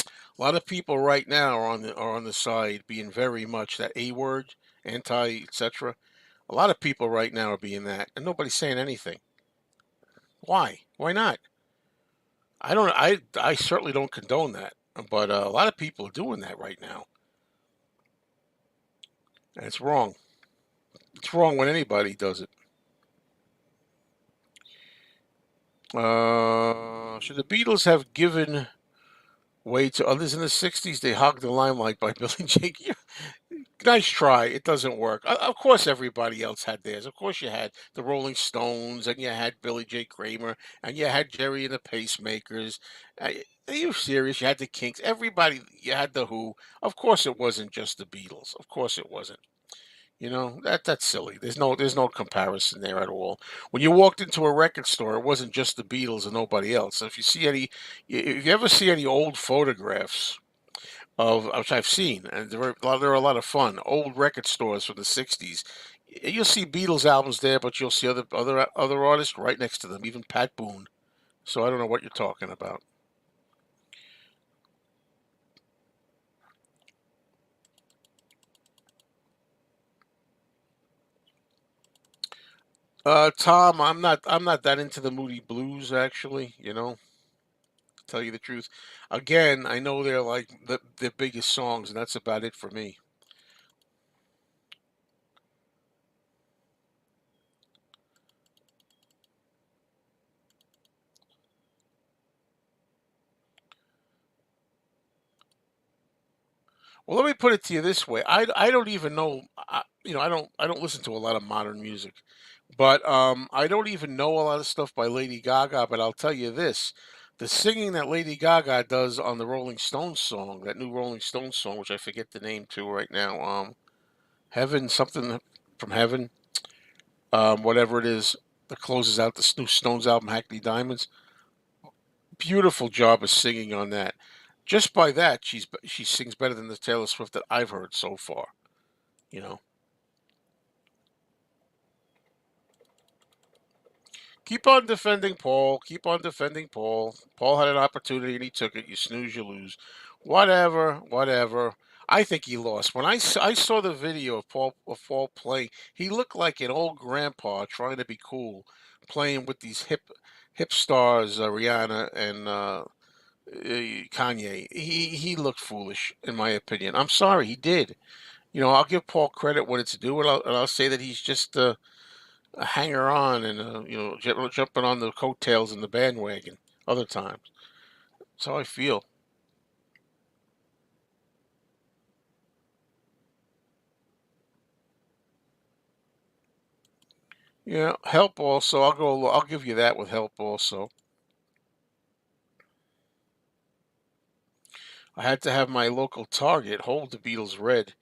A lot of people right now are on the side being very much that A word, anti, etc. A lot of people right now are being that, and nobody's saying anything. Why? Why not? I don't. I certainly don't condone that, but a lot of people are doing that right now, and it's wrong. It's wrong when anybody does it. Should the Beatles have given way to others in the '60s? They hogged the limelight by Billy J. Nice try. It doesn't work. Of course, everybody else had theirs. Of course, you had the Rolling Stones, and you had Billy J. Kramer, and you had Jerry and the Pacemakers. Are you serious? You had the Kinks. Everybody. You had the Who. Of course, it wasn't just the Beatles. Of course, it wasn't. That's silly. There's no comparison there at all. When you walked into a record store, it wasn't just the Beatles and nobody else. If you ever see any old photographs of which I've seen, and they're a lot of fun. Old record stores from the '60s. You'll see Beatles albums there, but you'll see other artists right next to them, even Pat Boone. So I don't know what you're talking about. Tom, I'm not that into the Moody Blues actually. tell you the truth. Again, I know they're like the biggest songs, and that's about it for me. Well, let me put it to you this way. I don't even know. I don't listen to a lot of modern music, but I don't even know a lot of stuff by Lady Gaga. But I'll tell you this: the singing that Lady Gaga does on the Rolling Stones song, that new Rolling Stones song, which I forget the name to right now, Heaven something from Heaven, whatever it is, that closes out the new Stones album, Hackney Diamonds. Beautiful job of singing on that. Just by that, she sings better than the Taylor Swift that I've heard so far. You know. Keep on defending Paul. Keep on defending Paul. Paul had an opportunity and he took it. You snooze, you lose. Whatever, whatever. I think he lost. When I saw the video of Paul playing, he looked like an old grandpa trying to be cool, playing with these hip stars, Rihanna and Kanye. He looked foolish, in my opinion. I'm sorry, he did. I'll give Paul credit when it's due, and I'll say that he's just a hanger on and jumping on the coattails in the bandwagon other times. That's how I feel. Yeah, help also. I'll give you that with help also. I had to have my local Target hold the Beatles red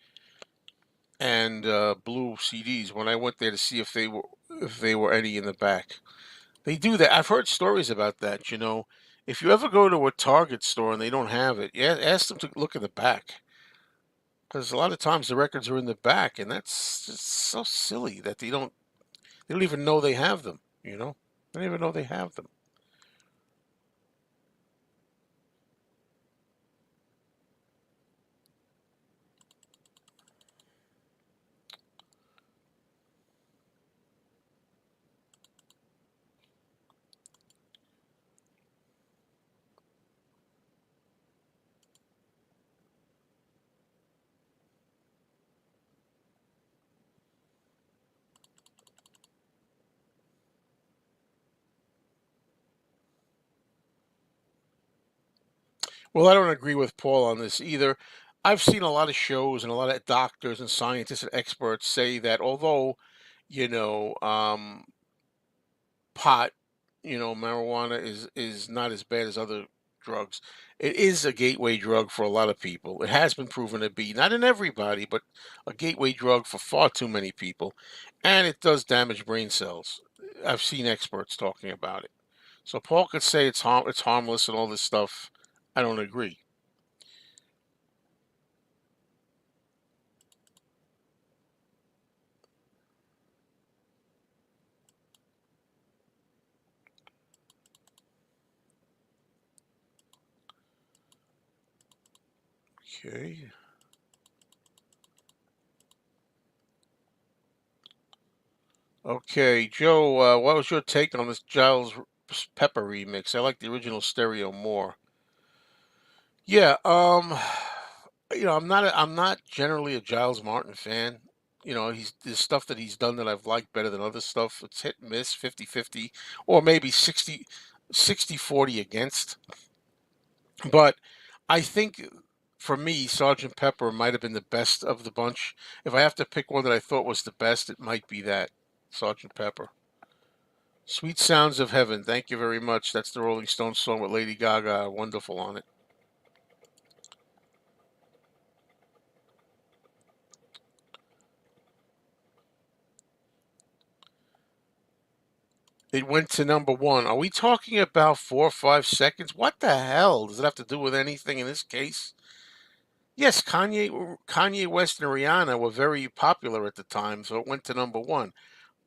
and blue CDs when I went there to see if they were any in the back. They do that. I've heard stories about that. If you ever go to a Target store and they don't have it, yeah, ask them to look in the back. Because a lot of times the records are in the back, and that's just so silly that they don't even know they have them. They don't even know they have them. Well, I don't agree with Paul on this either. I've seen a lot of shows and a lot of doctors and scientists and experts say that although, you know, pot, marijuana is not as bad as other drugs. It is a gateway drug for a lot of people. It has been proven to be, not in everybody, but a gateway drug for far too many people, and it does damage brain cells. I've seen experts talking about it. So Paul could say it's harmless and all this stuff. I don't agree. Okay. Okay, Joe, what was your take on this Giles Pepper remix? I like the original stereo more. Yeah, I'm not generally a Giles Martin fan. There's stuff that he's done that I've liked better than other stuff. It's hit and miss, 50-50, or maybe 60-40 against. But I think for me, Sergeant Pepper might have been the best of the bunch. If I have to pick one that I thought was the best, it might be that Sergeant Pepper. Sweet Sounds of Heaven. Thank you very much. That's the Rolling Stones song with Lady Gaga. Wonderful on it. It went to number one. Are we talking about 4 or 5 seconds? What the hell does it have to do with anything in this case? Yes, Kanye West and Rihanna were very popular at the time, so it went to number one.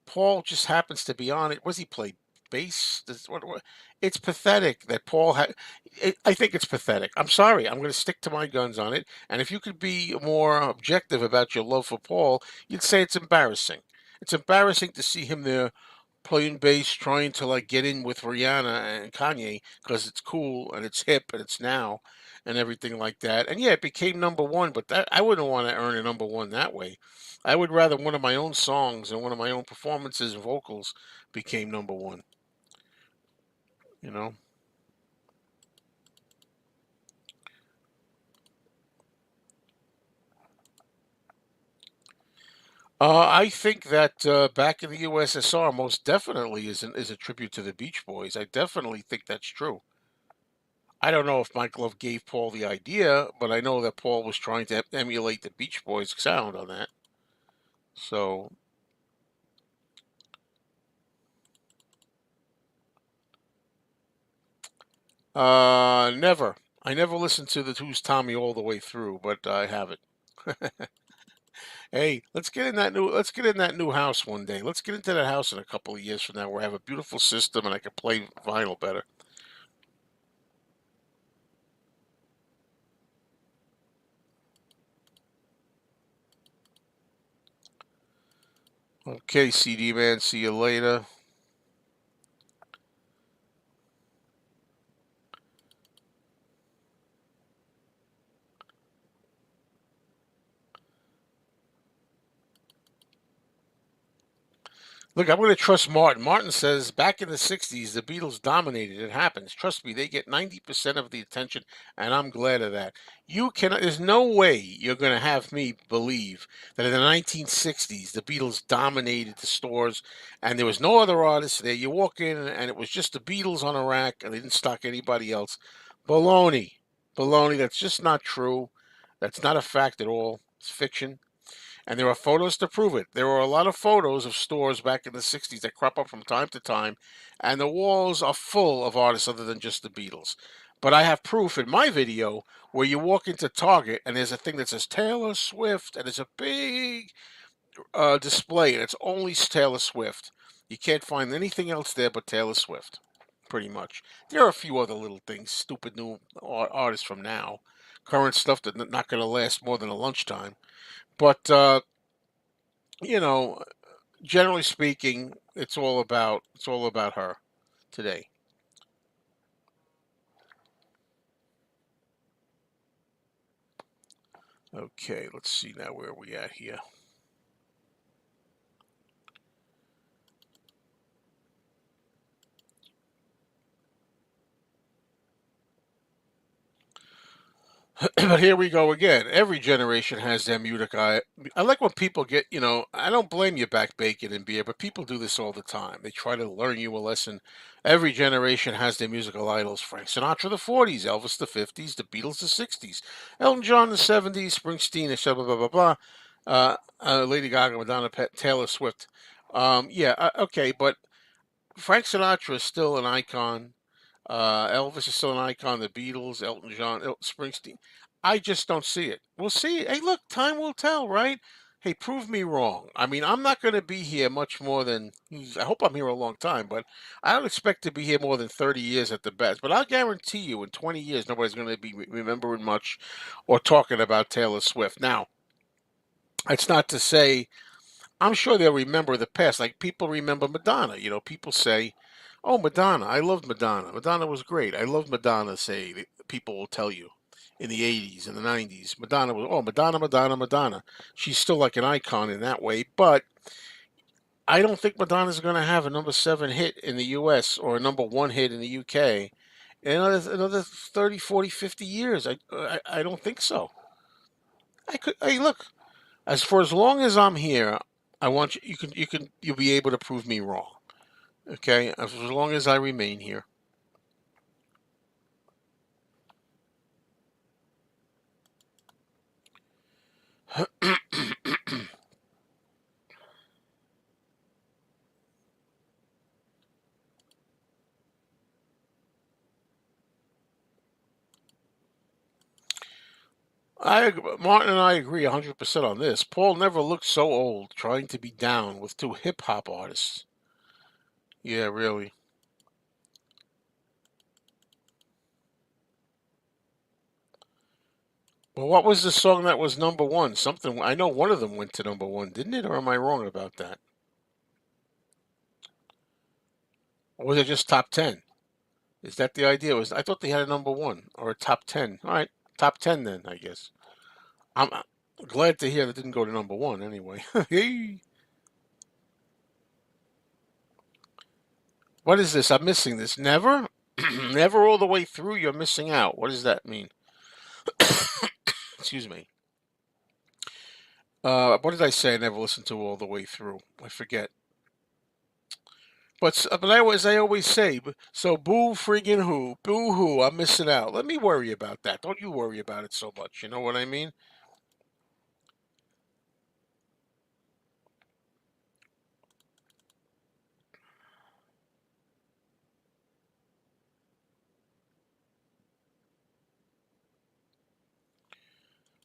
Paul just happens to be on it. Was he play bass? It's pathetic that Paul had. I think it's pathetic. I'm sorry. I'm going to stick to my guns on it. And if you could be more objective about your love for Paul, you'd say it's embarrassing. It's embarrassing to see him there playing bass, trying to like get in with Rihanna and Kanye because it's cool and it's hip and it's now and everything like that. And yeah, it became number one, but that I wouldn't want to earn a number one that way. I would rather one of my own songs and one of my own performances and vocals became number one, you know? I think that back in the USSR, most definitely is a tribute to the Beach Boys. I definitely think that's true. I don't know if Mike Love gave Paul the idea, but I know that Paul was trying to emulate the Beach Boys sound on that. So, never. I never listened to the Who's Tommy all the way through, but I have it. Hey, let's get in that new house one day. Let's get into that house in a couple of years from now where I have a beautiful system and I can play vinyl better. Okay, CD man, see you later. Look, I'm going to trust Martin. Martin says back in the 60s, the Beatles dominated. It happens. Trust me, they get 90% of the attention, and I'm glad of that. There's no way you're going to have me believe that in the 1960s, the Beatles dominated the stores and there was no other artists there. You walk in and it was just the Beatles on a rack and they didn't stock anybody else. Baloney. Baloney. That's just not true. That's not a fact at all. It's fiction. And there are photos to prove it. There were a lot of photos of stores back in the 60s that crop up from time to time, and the walls are full of artists other than just the Beatles. But I have proof in my video where you walk into Target and there's a thing that says Taylor Swift, and it's a big display, and it's only Taylor Swift. You can't find anything else there but Taylor Swift, pretty much. There are a few other little things, stupid new artists from now, current stuff that's not going to last more than a lunchtime. But you know, generally speaking, it's all about her today. Okay, let's see now where are we at here. But here we go again. Every generation has their music. I like when people get, I don't blame you back bacon and beer, but people do this all the time. They try to learn you a lesson. Every generation has their musical idols. Frank Sinatra the 40s, Elvis the 50s, the Beatles the 60s, Elton John the 70s, Springsteen, and blah, blah, blah, blah. Lady Gaga, Madonna, Taylor Swift. Okay, but Frank Sinatra is still an icon. Elvis is still an icon. The Beatles, Elton John, Springsteen. I just don't see it. We'll see. Hey, look, time will tell, right? Hey, prove me wrong. I mean, I'm not going to be here much more than, I hope I'm here a long time, but I don't expect to be here more than 30 years at the best. But I'll guarantee you in 20 years, nobody's going to be remembering much or talking about Taylor Swift. Now, it's not to say I'm sure they'll remember the past. Like people remember Madonna. People say, "Oh, Madonna, I loved Madonna. Madonna was great. I love Madonna." People will tell you in the '80s and the '90s, Madonna was Madonna, Madonna, Madonna. She's still like an icon in that way, but I don't think Madonna's going to have a number seven hit in the U.S. or a number one hit in the UK in another 30, 40, 50 years. I don't think so. I could. Hey, look. As for as long as I'm here, I want you. You'll be able to prove me wrong. Okay, as long as I remain here. Martin and I agree 100% on this. Paul never looked so old trying to be down with two hip hop artists. Yeah, really. Well, what was the song that was number one? Something I know one of them went to number one, didn't it? Or am I wrong about that? Or was it just top 10? Is that the idea? Was I thought they had a number one or a top 10. All right, top 10 then, I guess. I'm glad to hear that didn't go to number one anyway. Hey, what is this? I'm missing this. Never? Never all the way through, you're missing out. What does that mean? Excuse me. What did I say? I never listened to all the way through. I forget. But I always say, so boo friggin' who, boo hoo, I'm missing out. Let me worry about that. Don't you worry about it so much. You know what I mean?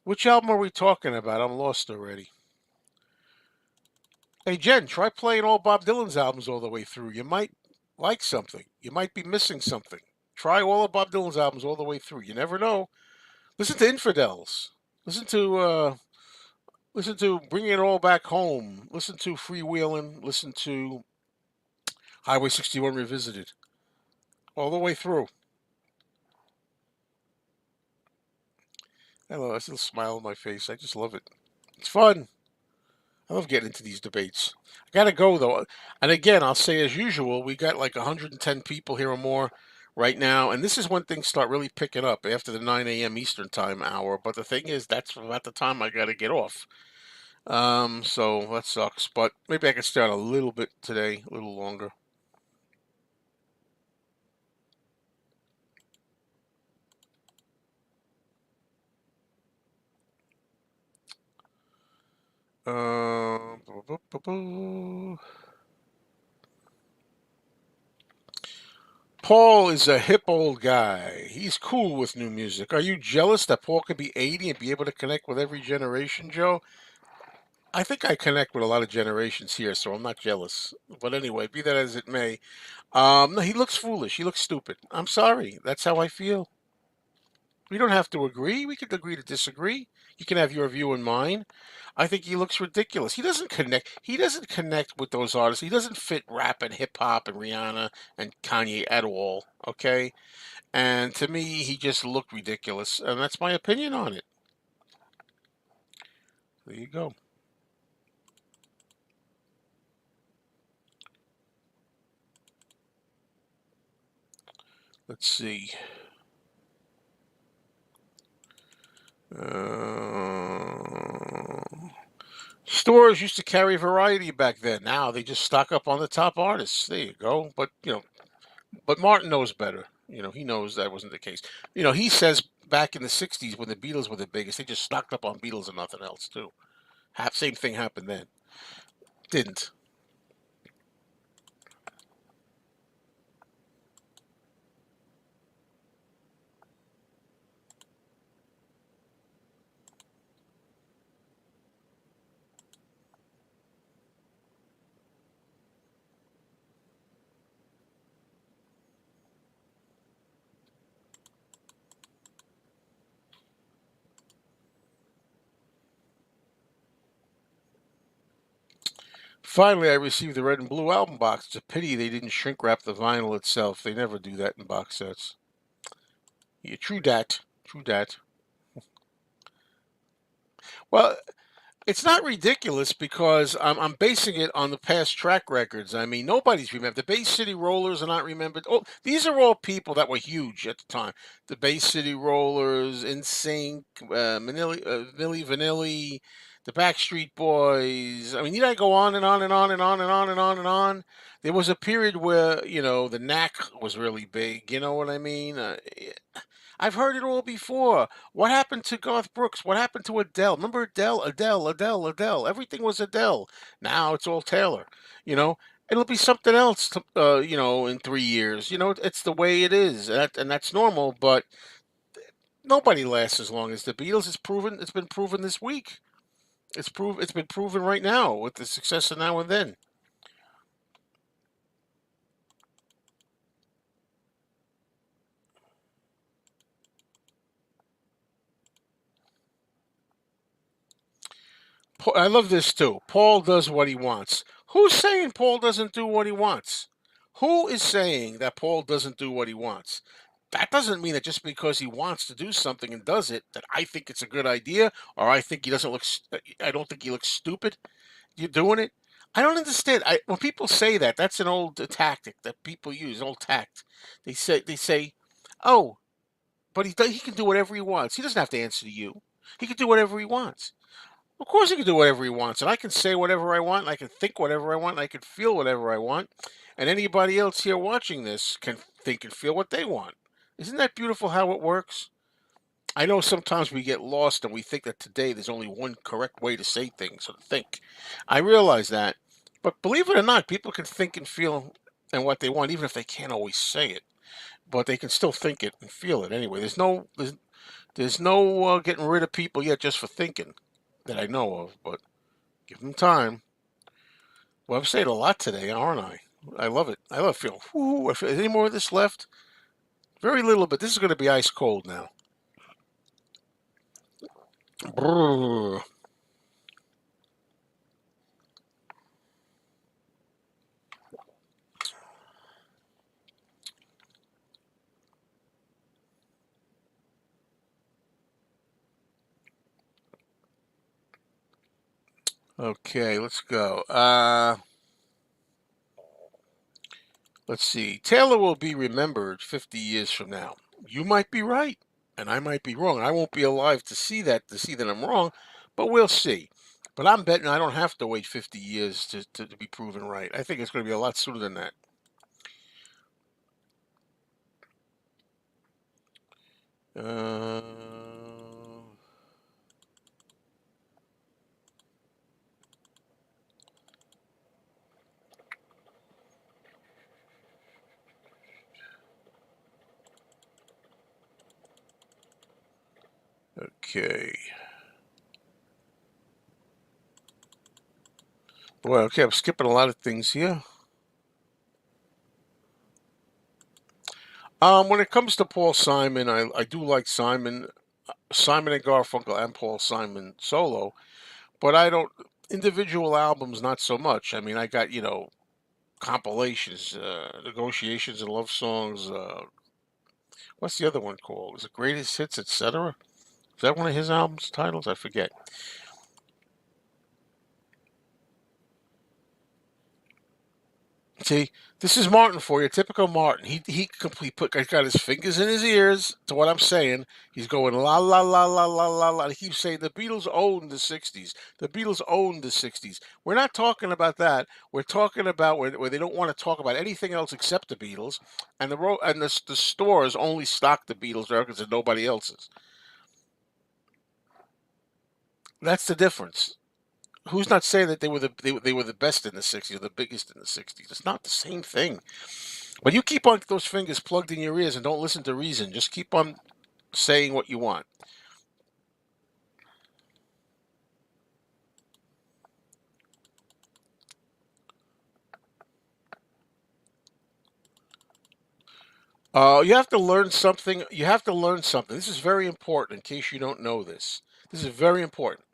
Which album are we talking about? I'm lost already. Hey Jen, try playing all Bob Dylan's albums all the way through. You might like something. You might be missing something. Try all of Bob Dylan's albums all the way through. You never know. Listen to Infidels. Listen to Bringing It All Back Home. Listen to Freewheelin'. Listen to Highway 61 Revisited. All the way through. I love a little smile on my face. I just love it. It's fun. I love getting into these debates. I gotta go though, and again, I'll say as usual, we got like 110 people here or more right now, and this is when things start really picking up after the 9 a.m. Eastern Time hour. But the thing is, that's about the time I gotta get off. So that sucks. But maybe I can stay on a little bit today, a little longer. Uh, Paul is a hip old guy. He's cool with new music. Are you jealous that Paul could be 80 and be able to connect with every generation, Joe? I think I connect with a lot of generations here, so I'm not jealous. But anyway, be that as it may, no, he looks foolish. He looks stupid. I'm sorry. That's how I feel. We don't have to agree. We could agree to disagree. You can have your view and mine. I think he looks ridiculous. He doesn't connect. He doesn't connect with those artists. He doesn't fit rap and hip hop and Rihanna and Kanye at all. Okay, and to me, he just looked ridiculous, and that's my opinion on it. There you go. Let's see. Uh, Stores used to carry variety back then. Now they just stock up on the top artists. There you go. But Martin knows better. He knows that wasn't the case. He says back in the '60s when the Beatles were the biggest, they just stocked up on Beatles and nothing else too. Same thing happened then. Didn't. Finally, I received the red and blue album box. It's a pity they didn't shrink wrap the vinyl itself. They never do that in box sets. Yeah, true dat. True dat. Well, it's not ridiculous because I'm basing it on the past track records. I mean, nobody's remembered. The Bay City Rollers are not remembered. Oh, these are all people that were huge at the time. The Bay City Rollers, NSYNC, Milli Vanilli, the Backstreet Boys. I mean, need I go on and on and on and on and on and on and on? There was a period where the Knack was really big. You know what I mean? I've heard it all before. What happened to Garth Brooks? What happened to Adele? Remember Adele, Adele, Adele, Adele? Everything was Adele. Now it's all Taylor. You know, it'll be something else. In 3 years. It's the way it is, and that's normal. But nobody lasts as long as the Beatles. It's proven. It's been proven this week. It's been proven right now with the success of Now and Then. I love this too. Paul does what he wants. Who's saying Paul doesn't do what he wants? Who is saying that Paul doesn't do what he wants? That doesn't mean that just because he wants to do something and does it, that I think it's a good idea, or I think he doesn't look. I don't think he looks stupid. You're doing it. I don't understand. When people say that, that's an old tactic that people use. Old tact. They say, "Oh, but he can do whatever he wants. He doesn't have to answer to you. He can do whatever he wants." Of course, he can do whatever he wants, and I can say whatever I want, and I can think whatever I want, and I can feel whatever I want, and anybody else here watching this can think and feel what they want. Isn't that beautiful how it works? I know sometimes we get lost and we think that today there's only one correct way to say things or to think. I realize that, but believe it or not, people can think and feel and what they want, even if they can't always say it. But they can still think it and feel it anyway. There's no getting rid of people yet just for thinking that I know of, but give them time. Well, I've said a lot today, aren't I? I love it. I love feeling. Whoo, if there's any more of this left, very little, but this is going to be ice cold now. Brrr. Okay, let's go. Let's see. Taylor will be remembered 50 years from now. You might be right, and I might be wrong. I won't be alive to see that I'm wrong, but we'll see. But I'm betting I don't have to wait 50 years to be proven right. I think it's going to be a lot sooner than that. Uh, okay. Boy, okay, I'm skipping a lot of things here. When it comes to Paul Simon, I do like Simon and Garfunkel and Paul Simon solo, but I don't individual albums not so much. I mean, I got compilations, negotiations and love songs. What's the other one called? Is it Greatest Hits, etc.? Is that one of his albums titles? I forget. See, this is Martin for you, typical Martin. He complete put got his fingers in his ears to what I'm saying. He's going la la la la la la la. He keeps saying the Beatles owned the '60s. The Beatles owned the '60s. We're not talking about that. We're talking about where they don't want to talk about anything else except the Beatles, and the stores only stock the Beatles records and nobody else's. That's the difference. Who's not saying that they were the best in the '60s or the biggest in the '60s? It's not the same thing. But you keep on those fingers plugged in your ears and don't listen to reason. Just keep on saying what you want. You have to learn something. You have to learn something. This is very important in case you don't know this. This is very important.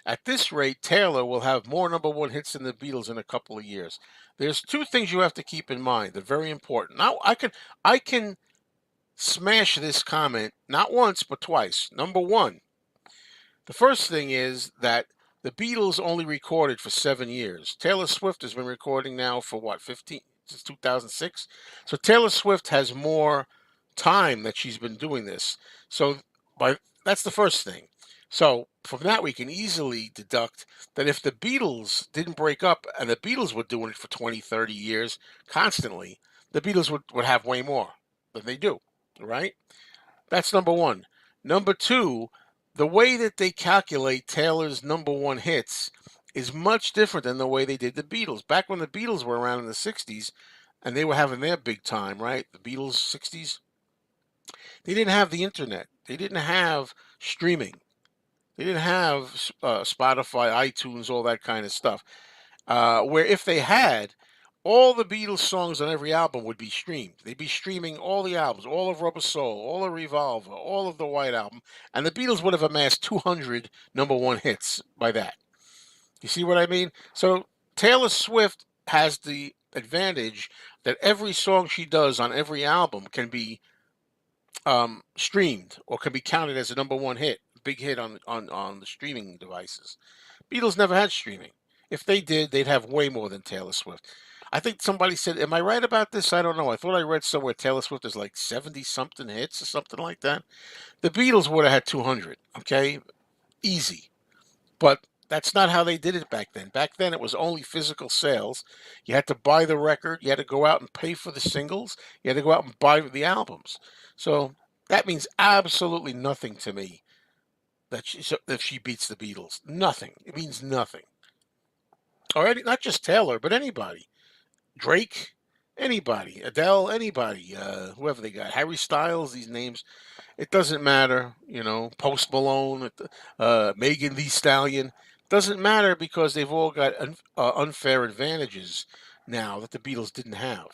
At this rate, Taylor will have more number one hits than the Beatles in a couple of years. There's two things you have to keep in mind. They're very important. Now, I can smash this comment not once but twice. Number one, the first thing is that the Beatles only recorded for 7 years. Taylor Swift has been recording now for what, 15, since 2006? So Taylor Swift has more time that she's been doing this. So by that's the first thing. So from that we can easily deduct that if the Beatles didn't break up and the Beatles were doing it for 20, 30 years constantly, the Beatles would have way more than they do, right? That's number one. Number two, the way that they calculate Taylor's number one hits is much different than the way they did the Beatles. Back when the Beatles were around in the 60s and they were having their big time, right? The Beatles 60s, they didn't have the internet. They didn't have streaming. They didn't have Spotify, iTunes, all that kind of stuff. Where if they had, all the Beatles songs on every album would be streamed. They'd be streaming all the albums, all of Rubber Soul, all of Revolver, all of the White Album, and the Beatles would have amassed 200 number one hits by that. You see what I mean? So Taylor Swift has the advantage that every song she does on every album can be streamed or can be counted as a number one hit, big hit on the streaming devices. Beatles never had streaming. If they did, they'd have way more than Taylor Swift. I think somebody said, "Am I right about this?" I don't know. I thought I read somewhere Taylor Swift is like 70 something hits or something like that. The Beatles would have had 200, okay? Easy. But that's not how they did it back then. Back then, it was only physical sales. You had to buy the record. You had to go out and pay for the singles. You had to go out and buy the albums. So that means absolutely nothing to me that if she beats the Beatles. Nothing. It means nothing. Or not just Taylor, but anybody. Drake, anybody. Adele, anybody. Whoever they got. Harry Styles. These names. It doesn't matter, Post Malone, Megan Thee Stallion. Doesn't matter because they've all got unfair advantages now that the Beatles didn't have,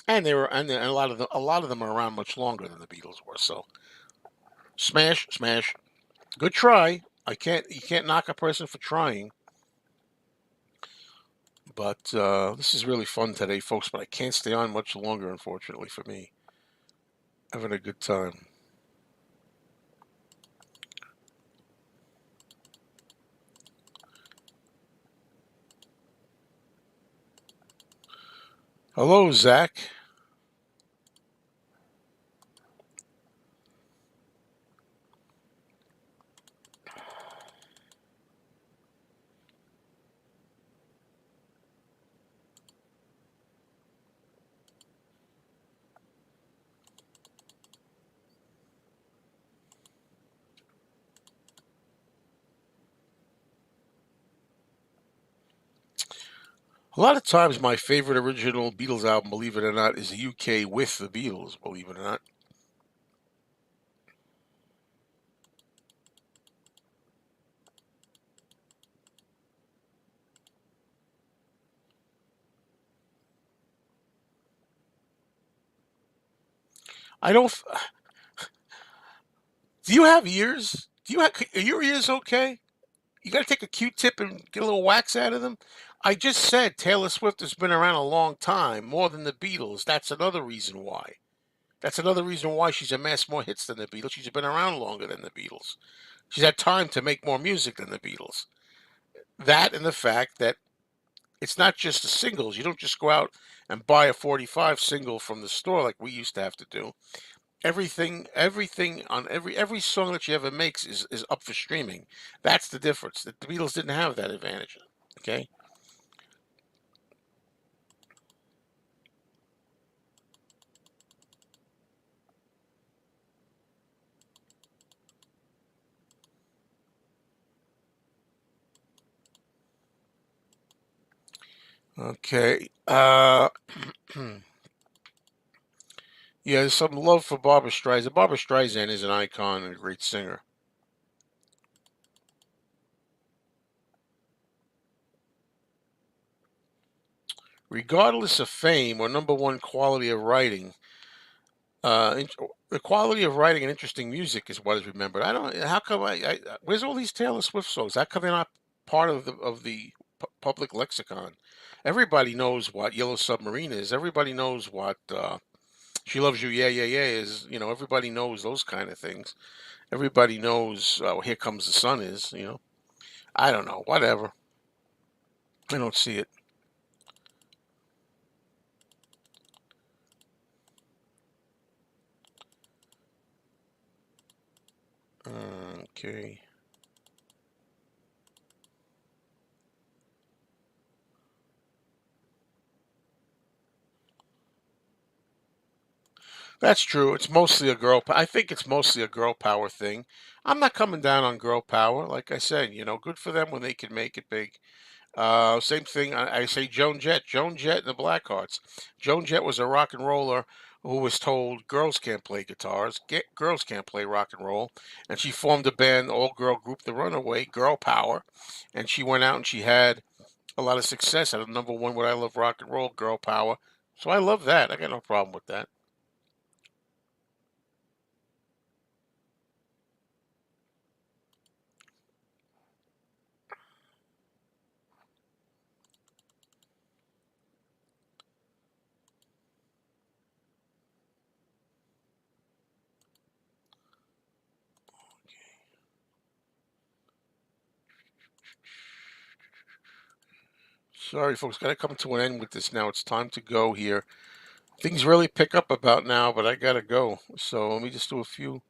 and they were, and a lot of them are around much longer than the Beatles were. So smash, smash, good try. You can't knock a person for trying. But this is really fun today, folks. But I can't stay on much longer, unfortunately for me. Having a good time. Hello, Zach. A lot of times, my favorite original Beatles album, believe it or not, is the UK with the Beatles, believe it or not. I don't. Do you have ears? Are your ears okay? You got to take a Q-tip and get a little wax out of them. I just said Taylor Swift has been around a long time, more than the Beatles. That's another reason why. That's another reason why she's amassed more hits than the Beatles. She's been around longer than the Beatles. She's had time to make more music than the Beatles. That and the fact that it's not just the singles. You don't just go out and buy a 45 single from the store like we used to have to do. Everything on every song that she ever makes is up for streaming. That's the difference. The Beatles didn't have that advantage. Okay. Okay. Yeah, there's some love for Barbara Streisand. Barbara Streisand is an icon and a great singer. Regardless of fame or number one quality of writing, Uh, int- the quality of writing and interesting music is what is remembered. I don't. How come where's all these Taylor Swift songs? How come they're not part of the public lexicon? Everybody knows what Yellow Submarine is. Everybody knows what She Loves You, Yeah, Yeah, Yeah is. Everybody knows those kind of things. Everybody knows Here Comes the Sun is. I don't know. Whatever. I don't see it. Okay. That's true. It's mostly a I think it's mostly a girl power thing. I'm not coming down on girl power. Like I said, good for them when they can make it big. Same thing. I say Joan Jett. Joan Jett and the Blackhearts. Joan Jett was a rock and roller who was told girls can't play guitars, girls can't play rock and roll, and she formed a band, all girl group, The Runaway, Girl Power, and she went out and she had a lot of success. At number one, what I love rock and roll, Girl Power. So I love that. I got no problem with that. Sorry, folks, got to come to an end with this now. It's time to go here. Things really pick up about now, but I gotta go. So let me just do a few.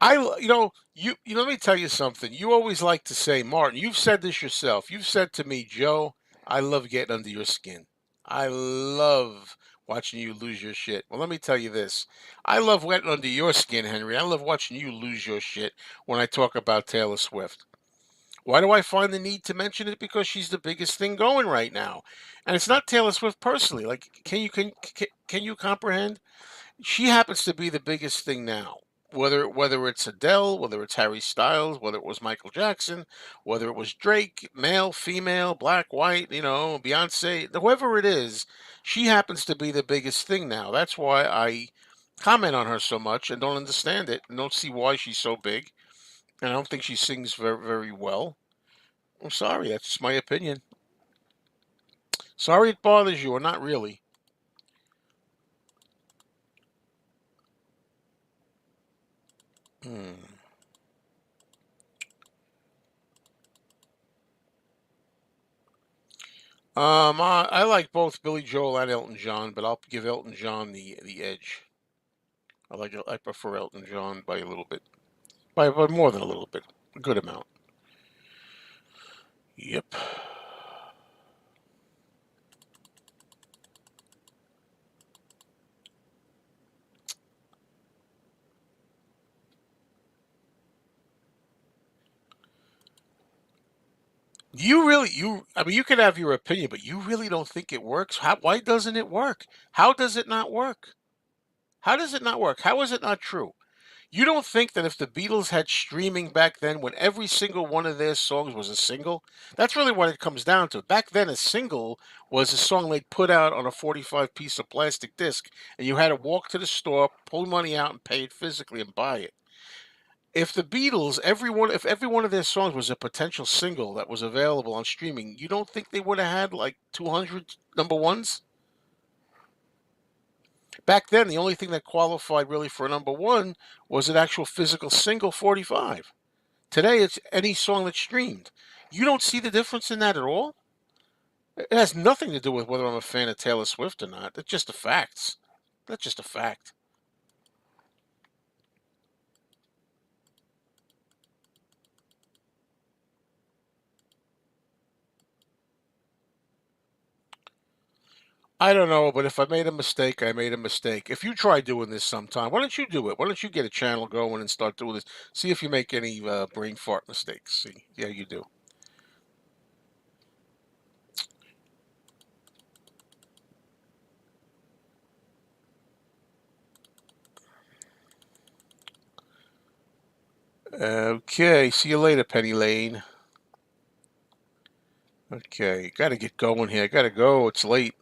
Uh, let me tell you something. You always like to say, Martin, you've said this yourself. You've said to me, Joe, I love getting under your skin. I love watching you lose your shit. Well, let me tell you this. I love getting under your skin, Henry. I love watching you lose your shit when I talk about Taylor Swift. Why do I find the need to mention it? Because she's the biggest thing going right now. And it's not Taylor Swift personally. Like, can you comprehend? She happens to be the biggest thing now. Whether it's Adele, whether it's Harry Styles, whether it was Michael Jackson, whether it was Drake, male, female, black, white, Beyonce, whoever it is, she happens to be the biggest thing now. That's why I comment on her so much and don't understand it and don't see why she's so big. And I don't think she sings very, very well. I'm sorry, that's just my opinion. Sorry it bothers you, or not really. Hmm. I like both Billy Joel and Elton John, but I'll give Elton John the edge. I prefer Elton John by a little bit, by more than a little bit, a good amount. Yep. I mean, you can have your opinion, but you really don't think it works. Why doesn't it work? How does it not work? How does it not work? How is it not true? You don't think that if the Beatles had streaming back then, when every single one of their songs was a single, that's really what it comes down to. Back then, a single was a song they'd put out on a 45 piece of plastic disc, and you had to walk to the store, pull money out, and pay it physically and buy it. If the Beatles, if every one of their songs was a potential single that was available on streaming, you don't think they would have had like 200 number ones? Back then, the only thing that qualified really for a number one was an actual physical single 45. Today, it's any song that's streamed. You don't see the difference in that at all? It has nothing to do with whether I'm a fan of Taylor Swift or not. It's just the facts. That's just a fact. I don't know, but if I made a mistake, I made a mistake. If you try doing this sometime, why don't you do it? Why don't you get a channel going and start doing this? See if you make any brain fart mistakes. See, yeah, you do. Okay, see you later, Penny Lane. Okay, got to get going here. Got to go. It's late.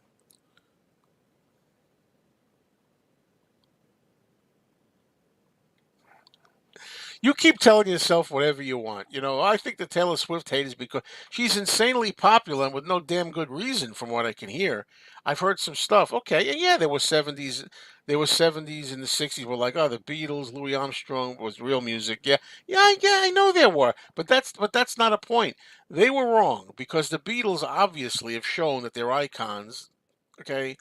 You keep telling yourself whatever you want. I think the Taylor Swift hate is because she's insanely popular and with no damn good reason, from what I can hear. I've heard some stuff. Okay, and yeah, there was 70s and the 60s were like, oh, the Beatles, Louis Armstrong was real music. Yeah, yeah, I know there were, but that's not a point. They were wrong because the Beatles obviously have shown that they're icons. Okay,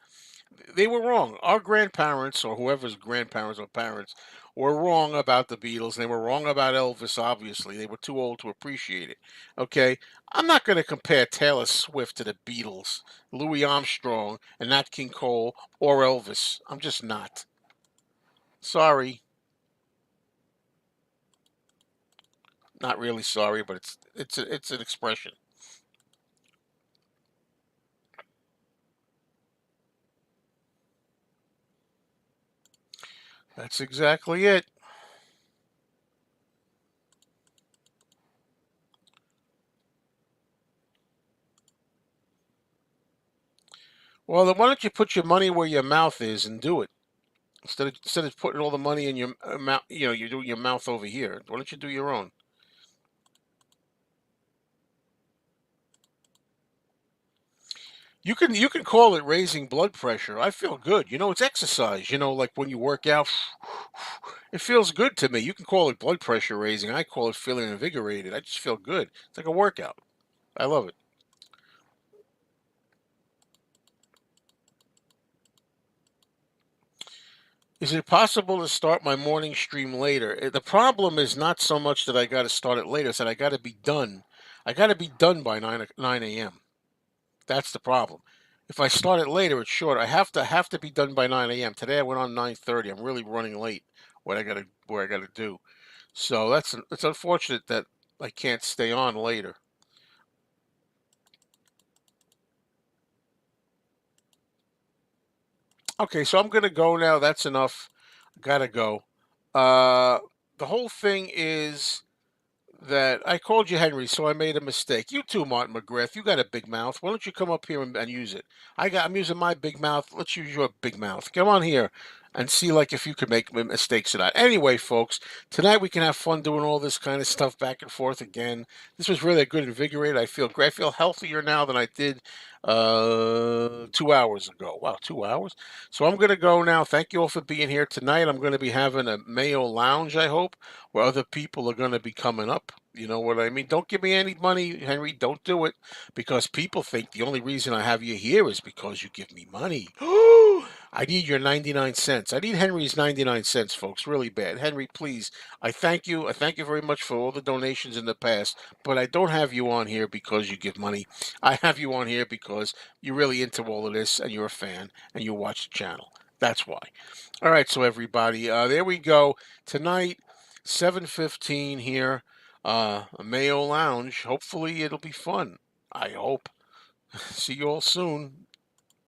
they were wrong. Our grandparents, or whoever's grandparents or parents, were wrong about the Beatles. They were wrong about Elvis, obviously. They were too old to appreciate it. Okay? I'm not going to compare Taylor Swift to the Beatles, Louis Armstrong, and Nat King Cole, or Elvis. I'm just not. Sorry. Not really sorry, but it's an expression. That's exactly it. Well, then why don't you put your money where your mouth is and do it? Instead of putting all the money in your mouth, you're doing your mouth over here. Why don't you do your own? You can call it raising blood pressure. I feel good. It's exercise. Like when you work out, it feels good to me. You can call it blood pressure raising. I call it feeling invigorated. I just feel good. It's like a workout. I love it. Is it possible to start my morning stream later? The problem is not so much that I got to start it later. It's that I got to be done. I got to be done by 9 a.m. That's the problem. If I start it later, it's short. I have to be done by 9 a.m. Today I went on 9:30. I'm really running late. Where I gotta do. So it's unfortunate that I can't stay on later. Okay, so I'm gonna go now. That's enough. Gotta go. Uh, the whole thing is that I called you Henry, so I made a mistake. You too, Martin McGrath. You got a big mouth. Why don't you come up here and use it? I'm using my big mouth. Let's use your big mouth. Come on here and see like if you could make mistakes or not. Anyway, folks, tonight we can have fun doing all this kind of stuff back and forth again. This was really a good invigorated. I feel great. I feel healthier now than I did 2 hours ago. Wow, 2 hours. So I'm gonna go now. Thank you all for being here tonight. I'm gonna be having a Mayo lounge, I hope, where other people are going to be coming up. You know what I mean? Don't give me any money, Henry. Don't do it because people think the only reason I have you here is because you give me money. I need your 99 cents. I need Henry's 99 cents, folks, really bad. Henry, please. I thank you. I thank you very much for all the donations in the past, but I don't have you on here because you give money. I have you on here because you're really into all of this and you're a fan and you watch the channel. That's why. All right, so everybody, there we go. Tonight, 7:15 here, Mayo Lounge. Hopefully it'll be fun. I hope. See you all soon.